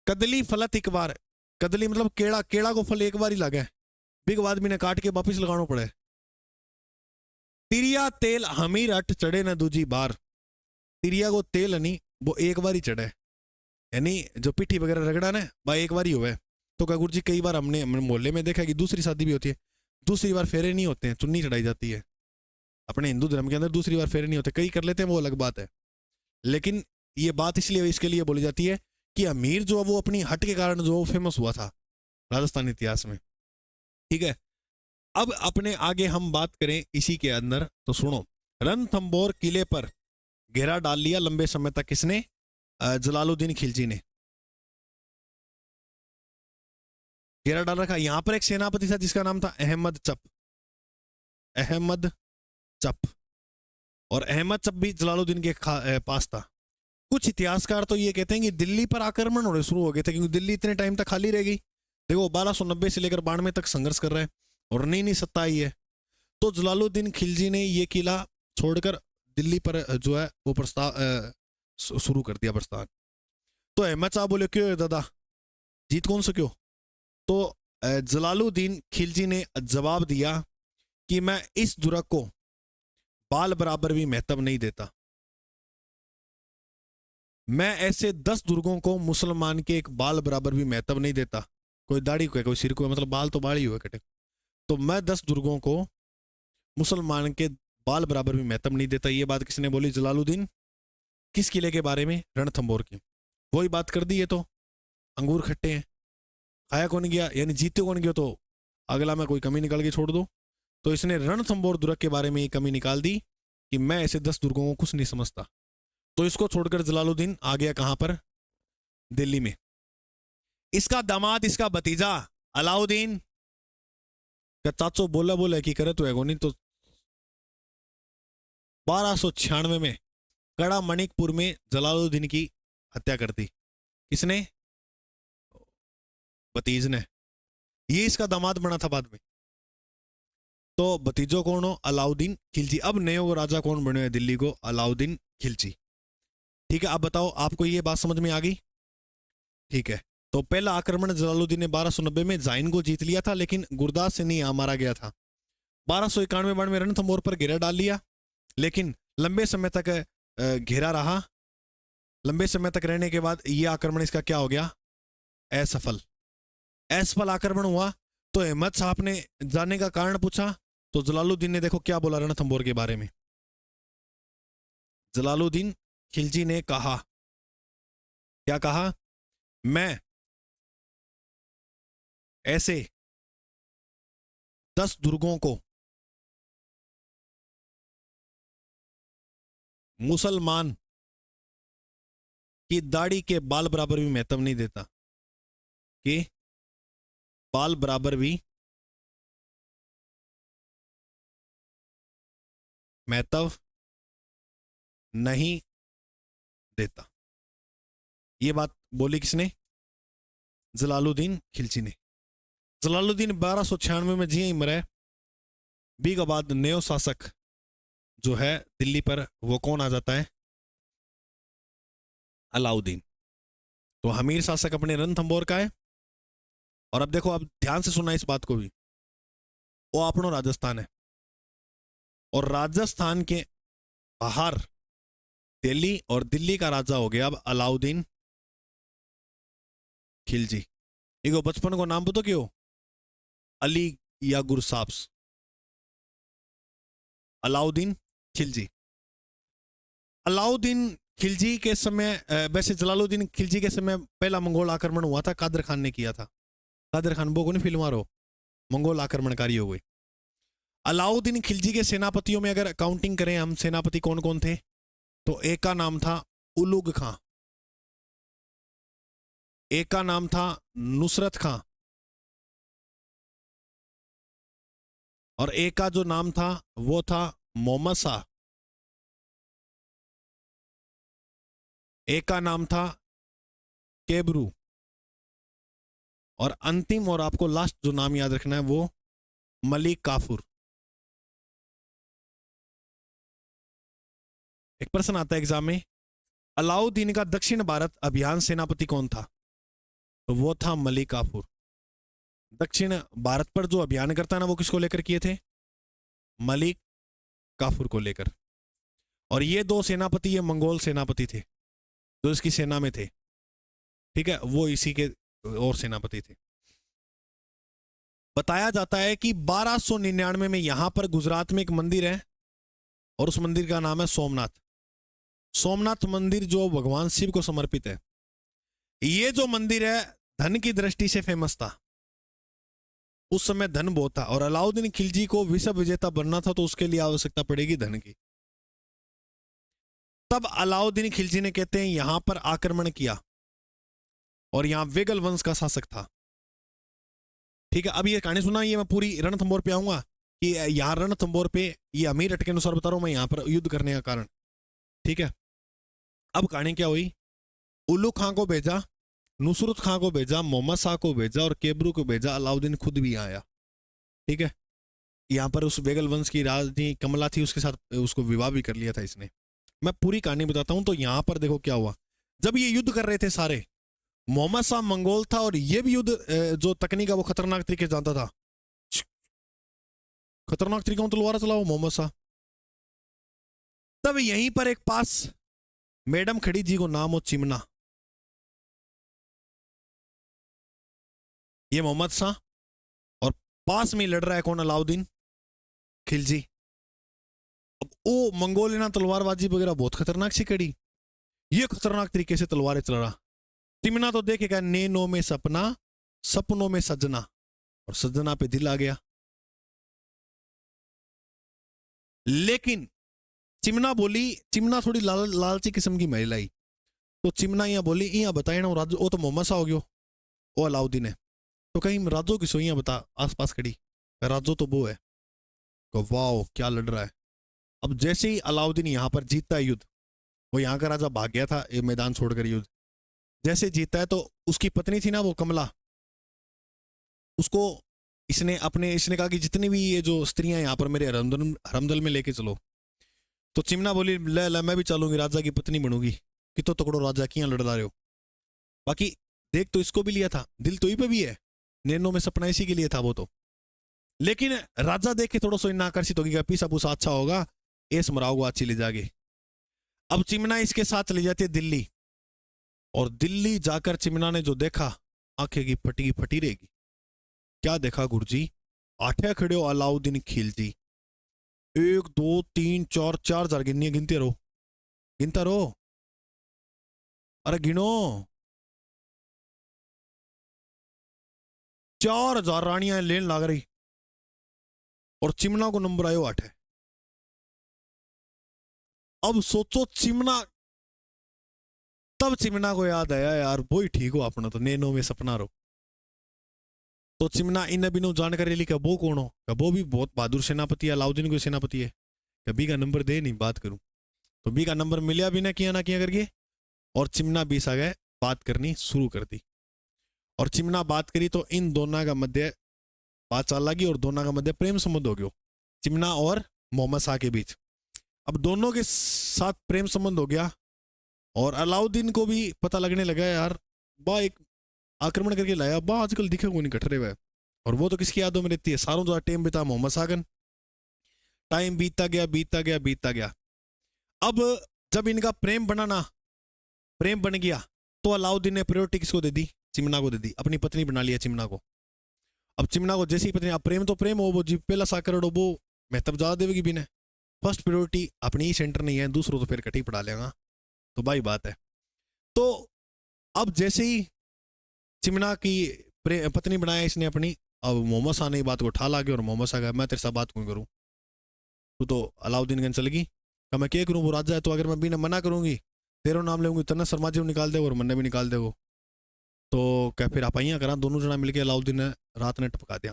कदली फलत एक बार, कदली मतलब केड़ा, केड़ा को फल एक बार ही लगा है, बिग आदमी ने काट के वापिस लगाना पड़े। तिरिया तेल हमीर हट चढ़े न दूजी बार, तिरिया को तेल नहीं वो एक बार ही चढ़े, यानी जो पिट्ठी वगैरह रगड़ा ना भाई एक बार ही हुआ है। तो काकुर जी कई बार हमने मोहल्ले में देखा कि दूसरी शादी भी होती है, दूसरी बार फेरे नहीं होते हैं, चुन्नी चढ़ाई जाती है। अपने हिंदू धर्म के अंदर दूसरी बार फेरे नहीं होते, कई कर लेते हैं वो अलग बात है। लेकिन ये बात इसलिए इसके लिए बोली जाती है कि अमीर जो है वो अपनी हट के कारण जो फेमस हुआ था राजस्थान इतिहास में। ठीक है, अब अपने आगे हम बात करें इसी के अंदर, तो सुनो। रणथंभौर किले पर घेरा डाल लिया लंबे समय तक किसने? जलालुद्दीन खिलजी ने घेरा डाल रखा। यहां पर एक सेनापति था जिसका नाम था अहमद चप। अहमद चप, और अहमद चप भी जलालुद्दीन के पास था। कुछ इतिहासकार तो ये कहते हैं कि दिल्ली पर आक्रमण होने शुरू हो गए थे, क्योंकि दिल्ली इतने टाइम तक खाली रह गई। देखो 1290 से लेकर 92 तक संघर्ष कर रहे हैं और नई नई सत्ता आई है। तो जलालुद्दीन खिलजी ने ये किला छोड़कर दिल्ली पर जो है वो प्रस्ताव शुरू कर दिया प्रस्थान। तो अहमद साहब बोले क्यों दादा, जीत कौन सा क्यों? तो जलालुद्दीन खिलजी ने जवाब दिया कि मैं इस दुर्ग को बाल बराबर भी महत्व नहीं देता। मैं ऐसे 10 दुर्गों को मुसलमान के एक बाल बराबर भी महत्व नहीं देता। कोई दाढ़ी को है, कोई सिर को है, मतलब बाल तो बाल ही हुए कटे। तो मैं 10 दुर्गों को मुसलमान के बाल बराबर भी महत्व नहीं देता। ये बात किसने बोली? जलालुद्दीन। किस किले के बारे में? रणथंभौर की। वही बात कर दी है। तो अंगूर खट्टे हैं, खाया कौन गया, यानी जीते कौन गया, तो अगला में कोई कमी निकाल के छोड़ दो। तो इसने रणथंभौर दुर्ग के बारे में ये कमी निकाल दी कि मैं ऐसे 10 दुर्गों को कुछ नहीं समझता। तो इसको छोड़कर जलालुद्दीन आ गया कहां पर? दिल्ली में। इसका दामाद, इसका भतीजा अलाउद्दीन का चाचो बोला बोला कि करे तो एगो नहीं। तो 1296 में कड़ा मणिकपुर में जलालुद्दीन की हत्या कर दी। किसने? भतीज ने। ये इसका दामाद बना था बाद में। तो भतीजो कौन हो? अलाउद्दीन खिलजी। अब नए राजा कौन बने हैं दिल्ली को? अलाउद्दीन खिलजी। ठीक है, अब बताओ आपको ये बात समझ में आ गई? ठीक है, तो पहला आक्रमण जलालुद्दीन ने 1290 में जाइन को जीत लिया था, लेकिन गुरदास से नहीं मारा गया था। 1291 में रणथंभौर पर घेरा डाल लिया, लेकिन लंबे समय तक घेरा रहा। लंबे समय तक रहने के बाद यह आक्रमण इसका क्या हो गया? असफल। असफल आक्रमण हुआ। तो अहमद साहब ने जाने का कारण पूछा, तो जलालुद्दीन ने देखो क्या बोला रणथंभौर के बारे में। जलालुद्दीन खिलजी ने कहा, क्या कहा? मैं ऐसे 10 दुर्गों को मुसलमान की दाढ़ी के बाल बराबर भी महत्व नहीं देता। कि बाल बराबर भी महत्व नहीं देता। यह बात बोली किसने? जलालुद्दीन खिलजी ने। जलालुद्दीन 1296 में जी ही मरे। बीघ बाद नयो शासक जो है दिल्ली पर, वो कौन आ जाता है? अलाउद्दीन। तो हमीर शासक अपने रणथंभौर का है। और अब देखो, अब ध्यान से सुनना इस बात को भी। वो अपनो राजस्थान है, और राजस्थान के बाहर दिल्ली, और दिल्ली का राजा हो गया अब अलाउद्दीन खिलजी। इको बचपन को नाम पता क्यों? अली या गुरसाब्स। अलाउद्दीन खिलजी। अलाउद्दीन खिलजी के समय, वैसे जलालुद्दीन खिलजी के समय पहला मंगोल आक्रमण हुआ था, कादर खान ने किया था। कादर खान वो को नहीं फिल्म मारो, मंगोल आक्रमणकारी हो गए। अलाउद्दीन खिलजी के सेनापतियों में अगर काउंटिंग करें हम, सेनापति कौन कौन थे? तो एक का नाम था उलुग खां, एक का नाम था नुसरत खां, और एक का जो नाम था वो था मोहम्मद शाह, एक का नाम था केबरू, और अंतिम और आपको लास्ट जो नाम याद रखना है वो मलिक काफूर। एक प्रश्न आता है एग्जाम में, अलाउद्दीन का दक्षिण भारत अभियान सेनापति कौन था? तो वो था मलिक काफूर। दक्षिण भारत पर जो अभियान करता है ना, वो किसको लेकर किए थे? मलिक काफूर को लेकर। और ये दो सेनापति, ये मंगोल सेनापति थे जो इसकी सेना में थे। ठीक है, वो इसी के और सेनापति थे। बताया जाता है कि 1299 में यहां पर गुजरात में एक मंदिर है, और उस मंदिर का नाम है सोमनाथ। सोमनाथ मंदिर जो भगवान शिव को समर्पित है। ये जो मंदिर है धन की दृष्टि से फेमस था, उस समय धन बहुत था, और अलाउद्दीन खिलजी को विश्व विजेता बनना था, तो उसके लिए आवश्यकता पड़ेगी धन की। तब अलाउद्दीन खिलजी ने कहते हैं यहां पर आक्रमण किया, और यहां वेगल वंश का शासक था। ठीक है, अब ये कहानी सुना, ये मैं पूरी रणथंबोर पे आऊंगा कि यहाँ रणथंबोर पे, ये अमीर रट के अनुसार बता रहा हूं मैं, यहाँ पर युद्ध करने का कारण। ठीक है, अब कहानी क्या हुई, उल्लू खां को भेजा, नुसरत खां को भेजा, मोहम्मद शाह को भेजा, और केबरू को भेजा, अलाउद्दीन खुद भी आया। ठीक है, यहाँ पर उस बेगल वंश की रानी कमला थी, उसके साथ उसको विवाह भी कर लिया था इसने। मैं पूरी कहानी बताता हूं। तो यहाँ पर देखो क्या हुआ, जब ये युद्ध कर रहे थे सारे, मोहम्मद शाह मंगोल था, और ये भी युद्ध जो तकनीक है वो खतरनाक तरीके से जानता था, खतरनाक तरीकों से तलवार चलाओ मोहम्मद शाह। तब यहीं पर एक पास मैडम खड़ी जी को नाम हो चिमना, ये मोहम्मद शाह, और पास में लड़ रहा है कौन, अलाउद्दीन खिलजी। अब वो मंगोल ना तलवारबाजी वगैरह बहुत खतरनाक सी कड़ी, ये खतरनाक तरीके से तलवारें चला रहा। चिमना तो देखेगा नैनों में सपना, सपनों में सजना, और सजना पे दिल आ गया। लेकिन चिमना बोली, चिमना थोड़ी लालची किस्म की महिला ही, तो चिमना यहाँ बोली यहाँ बताए ना राजो, वो तो मोहम्मद शाह हो गयो, वो अलाउद्दीन है, तो कहीं राजो की सोइयां बता आसपास खड़ी, राजो तो वो है। तो वाह क्या लड़ रहा है। अब जैसे ही अलाउद्दीन यहाँ पर जीतता है युद्ध, वो यहाँ का राजा भाग गया था ये मैदान छोड़कर युद्ध, जैसे जीतता है तो उसकी पत्नी थी ना वो कमला, उसको इसने कहा कि जितनी भी ये जो स्त्रियां यहाँ पर मेरे हरमदल में लेके चलो। तो चिमना बोली ले मैं भी चलूंगी, राजा की पत्नी बनूंगी, कि तो तकड़ो राजा की यहाँ लड़ रहे हो। बाकी देख तो इसको भी लिया था, दिल तो ही पे भी है, नैनों में सपना इसी के लिए था वो तो। लेकिन राजा देख के थोड़ा सा इन्ना आकर्षित होगी, पीसा पूसा अच्छा होगा, एस मराओगा अच्छी ले जागे। अब चिमना इसके साथ ले जाती है दिल्ली, और दिल्ली जाकर चिमना ने जो देखा, आंखें की फटी रहेगी। क्या देखा गुरुजी, आठे खड़े हो अलाउद्दीन खिलजी, 1 2 3 4 4,000 गिनते रहो, गिनता रहो, अरे गिनो, 4,000 रानियां लेन लाग रही, और चिमना को नंबर आयो 8 है। अब सोचो चिमना, तब चिमना को याद आया यार वो ही ठीक हो अपना, तो नैनो में सपना रो। तो चिमना इन बिनो जानकारी ली, वो कौन हो, वो भी बहुत बहादुर सेनापति है, अलाउद्दीन को सेनापति है, कभी का नंबर दे नहीं बात करूं। तो बी का नंबर मिलिया भी ना किया करके, और चिमना बीस आ गए, बात करनी शुरू कर दी। और चिमना बात करी तो इन दोनों का मध्य बात चल लगी, और दोनों का मध्य प्रेम संबंध हो गया, चिमना और मोहम्मद शाह के बीच। अब दोनों के साथ प्रेम संबंध हो गया, और अलाउद्दीन को भी पता लगने लगा यार बा एक आक्रमण करके लाया, बा आजकल दिखे को नहीं कट रहे हुए, और वो तो किसकी यादों में रहती है, सारों जो टाइम बिता मोहम्मद शाहगन। टाइम बीतता गया। अब जब इनका प्रेम बन गया, तो अलाउद्दीन ने प्रायोरिटी किसको दे दी, चिमना को दे दी, अपनी पत्नी बना लिया चिमना को। अब चिमना को जैसी पत्नी, अब प्रेम तो प्रेम हो, वो जी पहला साकर वो महत्व ज्यादा देगी भी ने, फर्स्ट प्रायोरिटी अपनी ही सेंटर नहीं है, दूसरों तो फिर कटी पड़ा लेगा, तो भाई बात है। तो अब जैसे ही चिमना की पत्नी बनाया इसने अपनी, अब मोहम्मद शाह ने बात को उठा ला के, और मोहम्मद शाह कहा मैं तेरे साथ बात क्यों करूं, तू तो अलाउद्दीन गंज चलेगी, कहा मैं क्या करूं, वो राजा है, तो अगर मैं भी मना करूंगी, तेरा नाम लेंगे तना शर्मा जी निकाल दे और मन्ने भी निकाल देगो, तो क्या फिर आप करा, दोनों जना मिलकर अलाउद्दीन ने रात ने टपका दिया।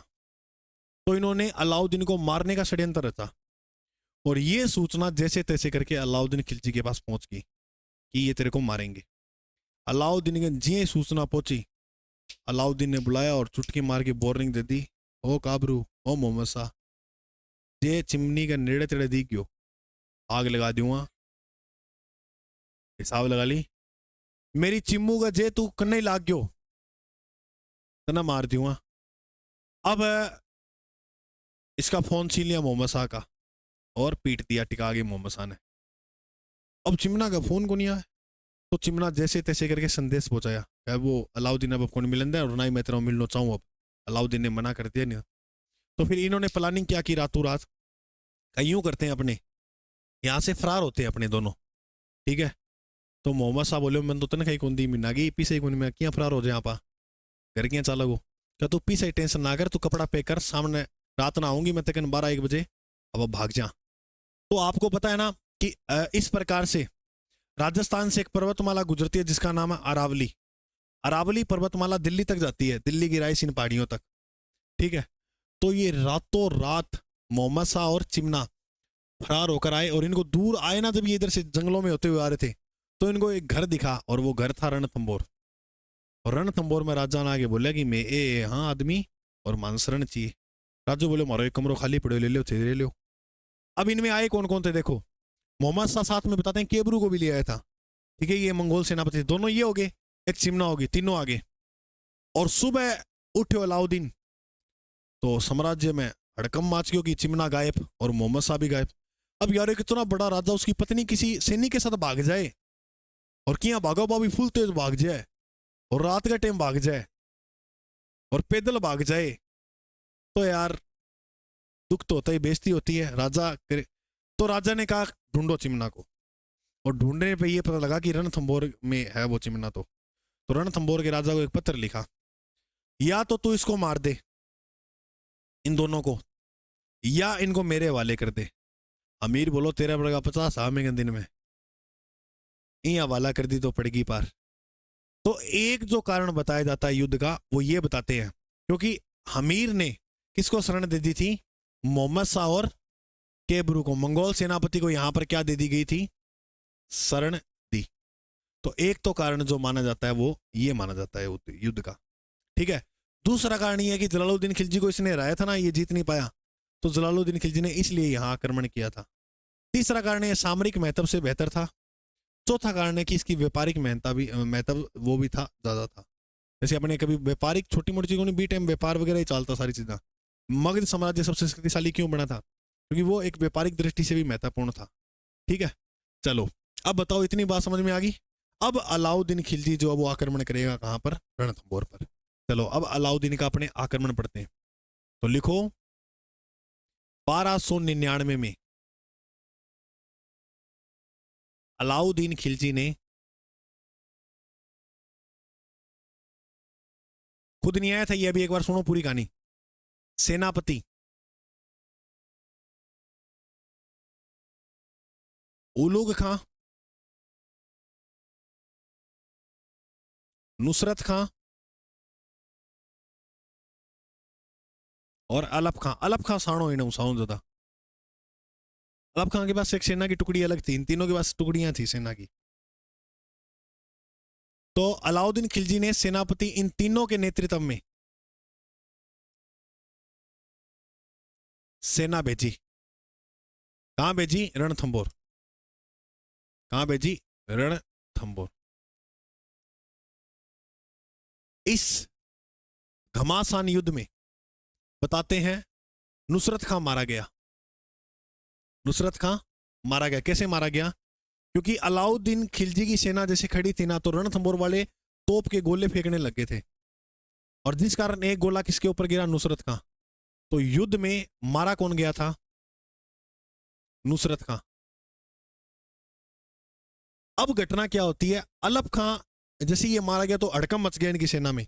तो इन्होंने अलाउद्दीन को मारने का षड्यंत्र रचा, और ये सूचना जैसे तैसे करके अलाउद्दीन खिलजी के पास पहुंच गई कि ये तेरे को मारेंगे। अलाउद्दीन के जी सूचना पहुंची, अलाउद्दीन ने बुलाया और चुटकी मार के वार्निंग दे दी, ओ काबरू, ओ मोहम्मद शाह, जे चिमनी का नेड़े तेड़े दी गयो आग लगा दूंगा, हिसाब लगा ली, मेरी चिम्मू का जे तू कन्ने लाग गयो तना मार दूंगा। अब इसका फोन छीन लिया मोहम्मद शाह का, और पीट दिया टिका के मोहम्मद शाह ने। अब चिमना का फोन को नहीं आया, तो चिमना जैसे तैसे करके संदेश पहुंचाया, वो अलाउद्दीन अब फोन मिलन दे, और ना ही मैं तेरा मिलना चाहूँ, अब अलाउद्दीन ने मना कर दिया नहीं। तो फिर इन्होंने प्लानिंग क्या की रातों रात, यूं करते हैं अपने यहाँ से फरार होते हैं अपने दोनों, ठीक है, तो मोहम्मद साहब बोले मैं तो तन कहीं कौन दी मिनागी पी से मैं किया फरार हो जाए यहाँ पा घर किया चालक हो क्या तू पी से टेंशन ना कर, तू कपड़ा पैक कर, सामने रात ना आऊंगी मैं तकन 12-1 बजे, अब भाग जा। तो आपको पता है ना कि इस प्रकार से राजस्थान से एक पर्वतमाला गुजरती है जिसका नाम है अरावली। अरावली पर्वतमाला दिल्ली तक जाती है, दिल्ली की राइस इन पहाड़ियों तक, ठीक है। तो ये रातों रात मोहम्मद शाह और चिमना फरार होकर आए, और इनको दूर आए ना, जब ये इधर से जंगलों में होते हुए आ रहे थे तो इनको एक घर दिखा, और वो घर था रणथंबोर। और रणथंबोर में राजा ने आगे बोला कि मैं हाँ आदमी और मानसरण चाहिए। राजू बोले मारो एक कमरो खाली पड़े, ले लो ले लो। अब इनमें आए कौन कौन थे देखो, मोहम्मद शाह साथ में बताते हैं केबरू को भी ले आया था, ठीक है, ये मंगोल सेनापति दोनों ये हो गए, एक चिमना होगी, तीनों आगे। और सुबह उठे अलाउद्दीन तो साम्राज्य में हड़कम माच गई कि चिमना गायब और मोहम्मद शाह भी गायब। अब यार एक इतना बड़ा राजा, उसकी पत्नी किसी सैनिक के साथ भाग जाए, और किया भागो बाबी फुल तेज भाग जाए, और रात का टाइम भाग जाए, और पैदल भाग जाए, तो यार दुख तो होता ही, बेइज्जती होती है। राजा तो राजा ने कहा ढूंढो चिमना को, और ढूंढने पे ये पता लगा कि रणथंबोर में है वो चिमना। तो रणथंबोर के राजा को एक पत्र लिखा, या तो तू इसको मार दे इन दोनों को, या इनको मेरे हवाले कर दे। अमीर बोलो 13 बड़ेगा 50 आमेंगे दिन में, इन हवाला कर दी तो पड़ेगी पार। तो एक जो कारण बताया जाता है युद्ध का, वो ये बताते हैं क्योंकि हमीर ने किसको शरण दे दी थी, मोहम्मद शाह और केबरू को, मंगोल सेनापति को यहां पर क्या दे दी गई थी, शरण दी। तो एक तो कारण जो माना जाता है वो ये माना जाता है युद्ध का, ठीक है। दूसरा कारण ये है कि जलालुद्दीन खिलजी को इसने हराया था ना, ये जीत नहीं पाया, तो जलालुद्दीन खिलजी ने इसलिए यहां आक्रमण किया था। तीसरा कारण ये सामरिक महत्व से बेहतर था। चौथा कारण है कि इसकी व्यापारिक महत्व वो भी था, ज्यादा था। जैसे अपने कभी व्यापारिक छोटी मोटी चीजों में बी टाइम व्यापार वगैरह ही चलता, सारी चीजें। मगध साम्राज्य सबसे शक्तिशाली क्यों बना था, क्योंकि वो एक व्यापारिक दृष्टि से भी महत्वपूर्ण था, ठीक है। चलो अब बताओ, इतनी बात समझ में आ गई। अब अलाउद्दीन खिलजी जो वो आक्रमण करेगा कहां पर, रणथंबोर पर। चलो अब अलाउद्दीन का अपने आक्रमण पढ़ते हैं। तो लिखो 1299 में अलाउद्दीन खिलजी ने खुद नहीं आया था, ये अभी एक बार सुनो पूरी कहानी। सेनापति उलुग खां, नुसरत खां और अलप खां। अलप खां साणो इन साउंड ज्यादा। अलप खां के पास एक सेना की टुकड़ी अलग थी, इन तीनों के पास टुकड़ियां थी सेना की। तो अलाउद्दीन खिलजी ने सेनापति इन तीनों के नेतृत्व में सेना भेजी। कहां भेजी, रणथंबोर। कहां भेजी, रणथंबोर। इस घमासान युद्ध में बताते हैं नुसरत खां मारा गया। नुसरत खां मारा गया, कैसे मारा गया, क्योंकि अलाउद्दीन खिलजी की सेना जैसे खड़ी थी ना, तो रणथंबोर वाले तोप के गोले फेंकने लगे थे, और जिस कारण एक गोला किसके ऊपर गिरा, नुसरत खां। तो युद्ध में मारा कौन गया था, नुसरत खां। अब घटना क्या होती है, अलप खां जैसे ये मारा गया तो अड़कम मच गया इनकी सेना में।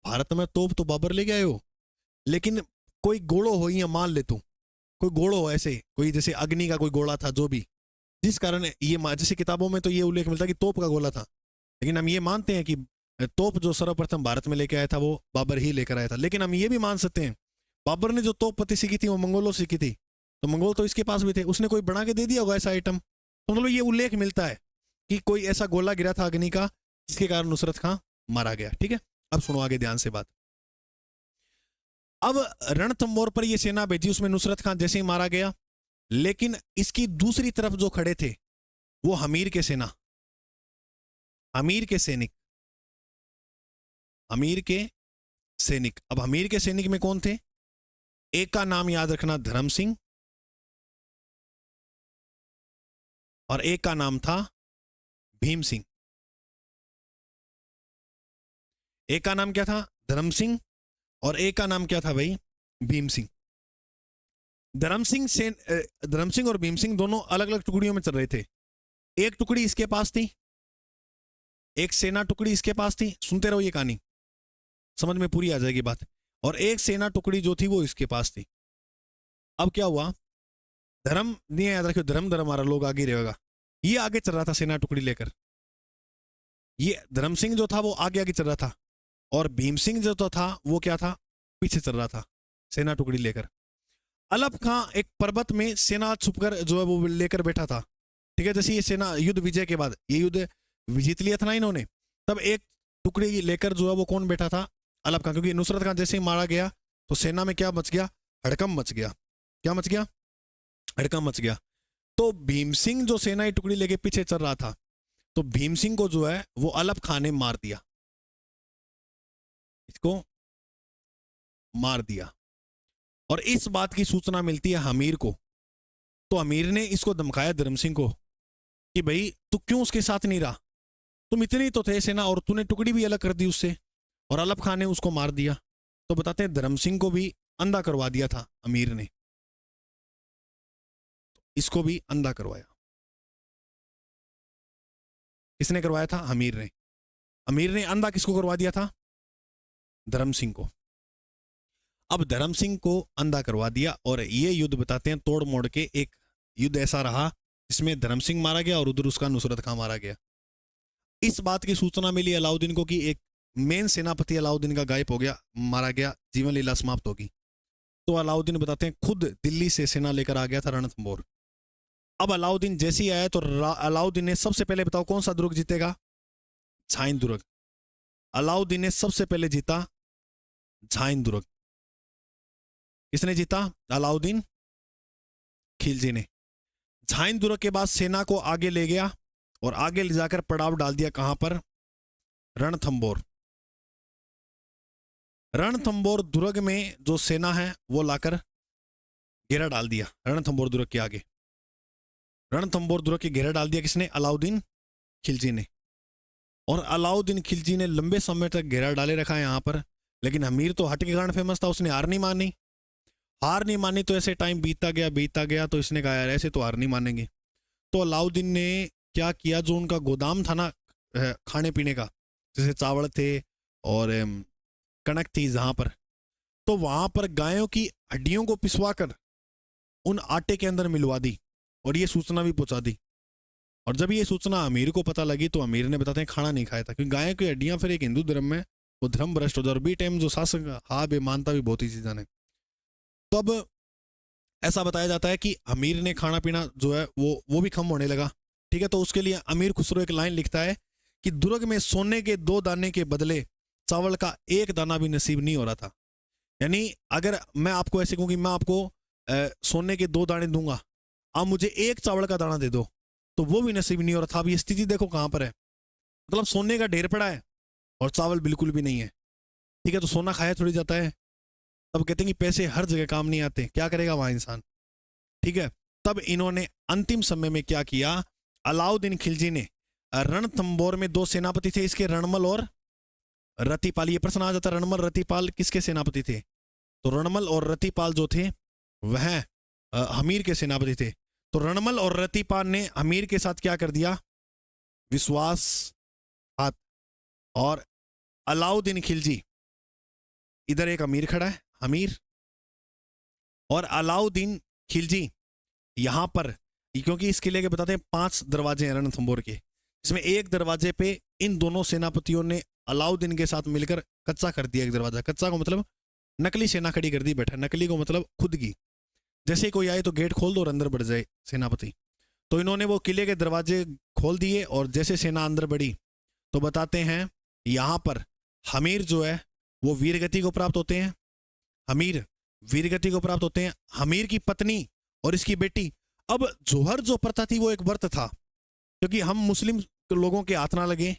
भारत में तोप तो बाबर ले गए हो, लेकिन कोई गोड़ो हो, या मान ले तू कोई गोड़ो हो, ऐसे कोई जैसे अग्नि का कोई गोला था जो भी, जिस कारण ये जैसे किताबों में तो ये उल्लेख मिलता है कि तोप का गोला था, लेकिन हम ये मानते हैं कि तोप जो सर्वप्रथम भारत में लेकर आया था वो बाबर ही लेकर आया था। लेकिन हम ये भी मान सकते हैं बाबर ने जो तोप पत्ती सीखी थी वो मंगोलों से सीखी थी, तो मंगोल तो इसके पास भी थे, उसने कोई बना के दे दिया होगा ऐसा आइटम। तो मतलब ये उल्लेख मिलता है कि कोई ऐसा गोला गिरा था अग्नि का जिसके कारण नुसरत खां मारा गया, ठीक है। अब सुनो आगे ध्यान से बात। अब रणथंबोर पर ये सेना भेजी, उसमें नुसरत खां जैसे ही मारा गया, लेकिन इसकी दूसरी तरफ जो खड़े थे वो हमीर के सेना, अमीर के सैनिक, अमीर के सैनिक। अब हमीर के सैनिक में कौन थे, एक का नाम याद रखना धर्म सिंह, और एक का नाम था भीम सिंह। एक का नाम क्या था, धर्म सिंह, और एक का नाम क्या था भाई, भीम सिंह। धर्म सिंह और भीम सिंह दोनों अलग अलग टुकड़ियों में चल रहे थे। एक टुकड़ी इसके पास थी, एक सेना टुकड़ी इसके पास थी, सुनते रहो ये कहानी, समझ में पूरी आ जाएगी बात। और एक सेना टुकड़ी जो थी वो इसके पास थी। अब क्या हुआ, धर्म नहीं है, याद रखियो, धर्म धर्म हमारा, लोग आगे रहेगा। ये आगे चल रहा था सेना टुकड़ी लेकर, ये धर्म सिंह जो था वो आगे आगे चल रहा था, और भीम सिंह जो तो था वो क्या था, पीछे चल रहा था सेना टुकड़ी लेकर। अलप खां एक पर्वत में सेना छुपकर जो है वो लेकर बैठा था, ठीक है। जैसे ये सेना युद्ध विजय के बाद ये युद्ध जीत लिया था ना इन्होंने, तब एक टुकड़ी लेकर जो है वो कौन बैठा था, अलप खां। क्योंकि नुसरत खां जैसे ही मारा गया तो सेना में क्या मच गया, हड़कंप मच गया। क्या मच गया, हड़कंप मच गया। तो भीम सिंह जो सेना की टुकड़ी लेके पीछे चल रहा था, तो भीम सिंह को जो है वो अलप खां ने मार दिया, इसको मार दिया। और इस बात की सूचना मिलती है हमीर को, तो अमीर ने इसको धमकाया धर्म सिंह को कि भाई तू क्यों उसके साथ नहीं रहा, तुम इतनी तो थे सेना और तूने टुकड़ी भी अलग कर दी उससे, और अलप खां ने उसको मार दिया। तो बताते हैं धर्म सिंह को भी अंधा करवा दिया था अमीर ने, इसको भी अंधा करवाया। किसने करवाया था, अमीर ने। अमीर ने अंधा किसको करवा दिया था, धर्म सिंह को। अब धर्म सिंह को अंधा करवा दिया, और ये युद्ध बताते हैं तोड़ मोड़ के एक युद्ध ऐसा रहा जिसमें धर्म सिंह मारा गया और उधर उसका नुसरत खां मारा गया। इस बात की सूचना मिली अलाउद्दीन को कि एक मेन सेनापति अलाउद्दीन का गायब हो गया, मारा गया, जीवन लीला समाप्त होगी। तो अलाउद्दीन बताते हैं खुद दिल्ली से सेना लेकर आ गया था रणथंभौर। अब अलाउद्दीन जैसे ही आया तो अलाउद्दीन ने सबसे पहले, बताओ कौन सा दुर्ग जीतेगा, झाइन दुर्ग। अलाउद्दीन ने सबसे पहले जीता झाइन दुर्ग। किसने जीता, अलाउद्दीन खिलजी ने। झाइन दुर्ग के बाद सेना को आगे ले गया और आगे ले जाकर पड़ाव डाल दिया, कहां पर, रणथंभौर। रणथंभौर दुर्ग में जो सेना है वो लाकर घेरा डाल दिया रणथंभौर दुर्ग के आगे। रणथंभौर दुर्ग के घेरा डाल दिया किसने, अलाउद्दीन खिलजी ने। और अलाउद्दीन खिलजी ने लंबे समय तक घेरा डाले रखा है यहां पर, लेकिन अमीर तो हट के कारण फेमस था, उसने हार नहीं मानी। हार नहीं मानी तो ऐसे टाइम बीतता गया तो इसने कहा यार ऐसे तो हार नहीं मानेंगे। तो अलाउद्दीन ने क्या किया, जो उनका गोदाम था ना खाने पीने का, जैसे चावल थे और कणक थी जहां पर, तो वहां पर गायों की हड्डियों को पिसवा कर उन आटे के अंदर मिलवा दी, और ये सूचना भी पहुंचा दी। और जब ये सूचना अमीर को पता लगी तो अमीर ने बताते हैं खाना नहीं खाया था, क्योंकि गायों की हड्डियां फिर एक हिंदू धर्म में वो धर्म भ्रष्ट हो जाए, और बी टाइम जो शासक हाँ बे मानता भी बहुत ही चीजें ने। तो अब ऐसा बताया जाता है कि अमीर ने खाना पीना जो है वो भी कम होने लगा, ठीक है। तो उसके लिए अमीर खुसरो एक लाइन लिखता है कि दुर्ग में सोने के 2 दाने के बदले चावल का 1 दाना भी नसीब नहीं हो रहा था। यानी अगर मैं आपको ऐसे कहूं कि मैं आपको सोने के 2 दाने दूंगा, आप मुझे 1 चावल का दाना दे दो, तो वो भी नसीब नहीं हो रहा था। अब ये स्थिति देखो कहां पर है, मतलब सोने का ढेर पड़ा है और चावल बिल्कुल भी नहीं है, ठीक है। तो सोना खाया थोड़ी जाता है, तब कहते हैं कि पैसे हर जगह काम नहीं आते, क्या करेगा वहां इंसान, ठीक है। तब इन्होंने अंतिम समय में क्या किया, अलाउद्दीन खिलजी ने रणथंभौर में 2 सेनापति थे इसके, रणमल और रतिपाल। ये प्रश्न आ जाता है रणमल रतिपाल किसके सेनापति थे, तो रणमल और रतिपाल जो थे वह हमीर के सेनापति थे। तो रणमल और रतिपाल ने हमीर के साथ क्या कर दिया, विश्वासघात। और अलाउद्दीन खिलजी, इधर एक अमीर खड़ा है अमीर, और अलाउद्दीन खिलजी यहां पर, क्योंकि इस किले के बताते हैं 5 दरवाजे हैं रणथंभौर के, इसमें एक दरवाजे पे इन दोनों सेनापतियों ने अलाउद्दीन के साथ मिलकर कच्चा कर दिया। एक दरवाजा कच्चा को मतलब नकली सेना खड़ी कर दी बैठा, नकली को मतलब खुद की, जैसे ही कोई आए तो गेट खोल दो और अंदर बढ़ जाए सेनापति। तो इन्होंने वो किले के दरवाजे खोल दिए, और जैसे सेना अंदर बढ़ी तो बताते हैं यहां पर हमीर जो है वो वीरगति को प्राप्त होते हैं, हमीर वीरगति को प्राप्त होते हैं। हमीर की पत्नी और इसकी बेटी, अब जोहर जो प्रथा थी वो एक व्रत था, क्योंकि हम मुस्लिम लोगों के हाथ ना लगे,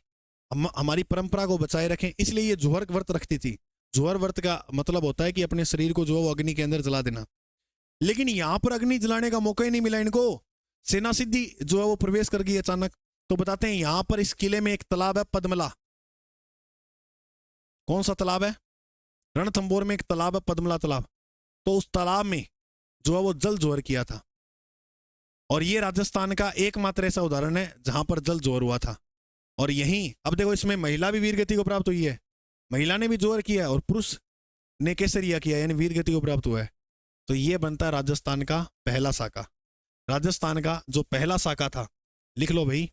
हमारी परंपरा को बचाए रखें, इसलिए ये जोहर व्रत रखती थी। जोहर व्रत का मतलब होता है कि अपने शरीर को जो है वो अग्नि के अंदर जला देना, लेकिन यहां पर अग्नि जलाने का मौका ही नहीं मिला इनको, सेना सिद्धि जो है वो प्रवेश कर गई अचानक। तो बताते हैं यहां पर इस किले में एक तालाब है पद्मला। कौन सा तालाब है, रणथंभौर में एक तालाब है पद्मला तालाब। तो उस तालाब में जो है वो जल जोहर किया था, और ये राजस्थान का एकमात्र ऐसा उदाहरण है जहां पर जल जोहर हुआ था। और यहीं अब देखो इसमें महिला भी वीर गति को प्राप्त हुई है, महिला ने भी जोहर किया है और पुरुष ने केसरिया किया यानी वीर गति को प्राप्त हुआ है। तो ये बनता है राजस्थान का पहला साका। राजस्थान का जो पहला साका था, लिख लो भाई,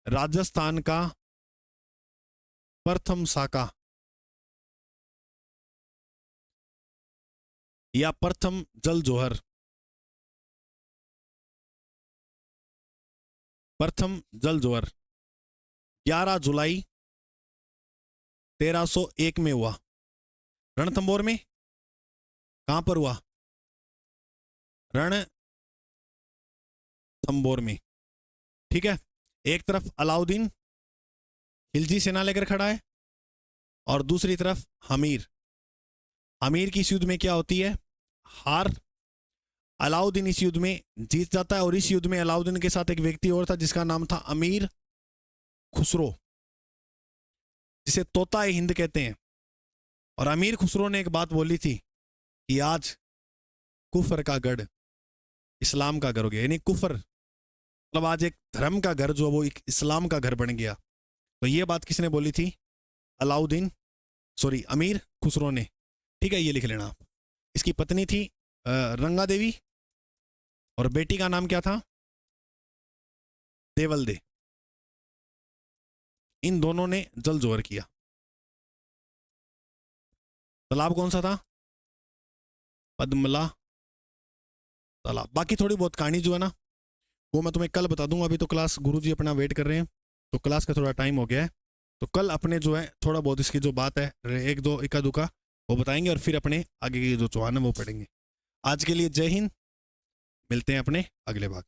राजस्थान का प्रथम साका या प्रथम जल जोहर, प्रथम जल जोहर 11 जुलाई 1301 में हुआ। रणथंबोर में। कहां पर हुआ? रणथंबोर में। ठीक है। एक तरफ अलाउद्दीन खिलजी सेना लेकर खड़ा है और दूसरी तरफ हमीर। हमीर की इस युद्ध में क्या होती है? हार। अलाउद्दीन इस युद्ध में जीत जाता है और इस युद्ध में अलाउद्दीन के साथ एक व्यक्ति और था जिसका नाम था अमीर खुसरो, जिसे तोता ए हिंद कहते हैं। और अमीर खुसरो ने एक बात बोली थी कि आज कुफर का गढ़ इस्लाम का घर हो गया, यानी कुफर मतलब आज एक धर्म का घर जो वो एक इस्लाम का घर बन गया। तो ये बात किसने बोली थी? अलाउद्दीन, सॉरी अमीर खुसरो ने। ठीक है, ये लिख लेना आप। इसकी पत्नी थी रंगा देवी और बेटी का नाम क्या था? देवल दे। इन दोनों ने जल जोहर किया। तालाब कौन सा था? पद्मला तालाब। बाकी थोड़ी बहुत कहानी जो है ना वो मैं तुम्हें कल बता दूंगा। अभी तो क्लास गुरुजी अपना वेट कर रहे हैं, तो क्लास का थोड़ा टाइम हो गया है, तो कल अपने जो है थोड़ा बहुत इसकी जो बात है एक दो इक्का दुक्का वो बताएंगे और फिर अपने आगे के जो चौहान है वो पढ़ेंगे। आज के लिए जय हिंद, मिलते हैं अपने अगले भाग।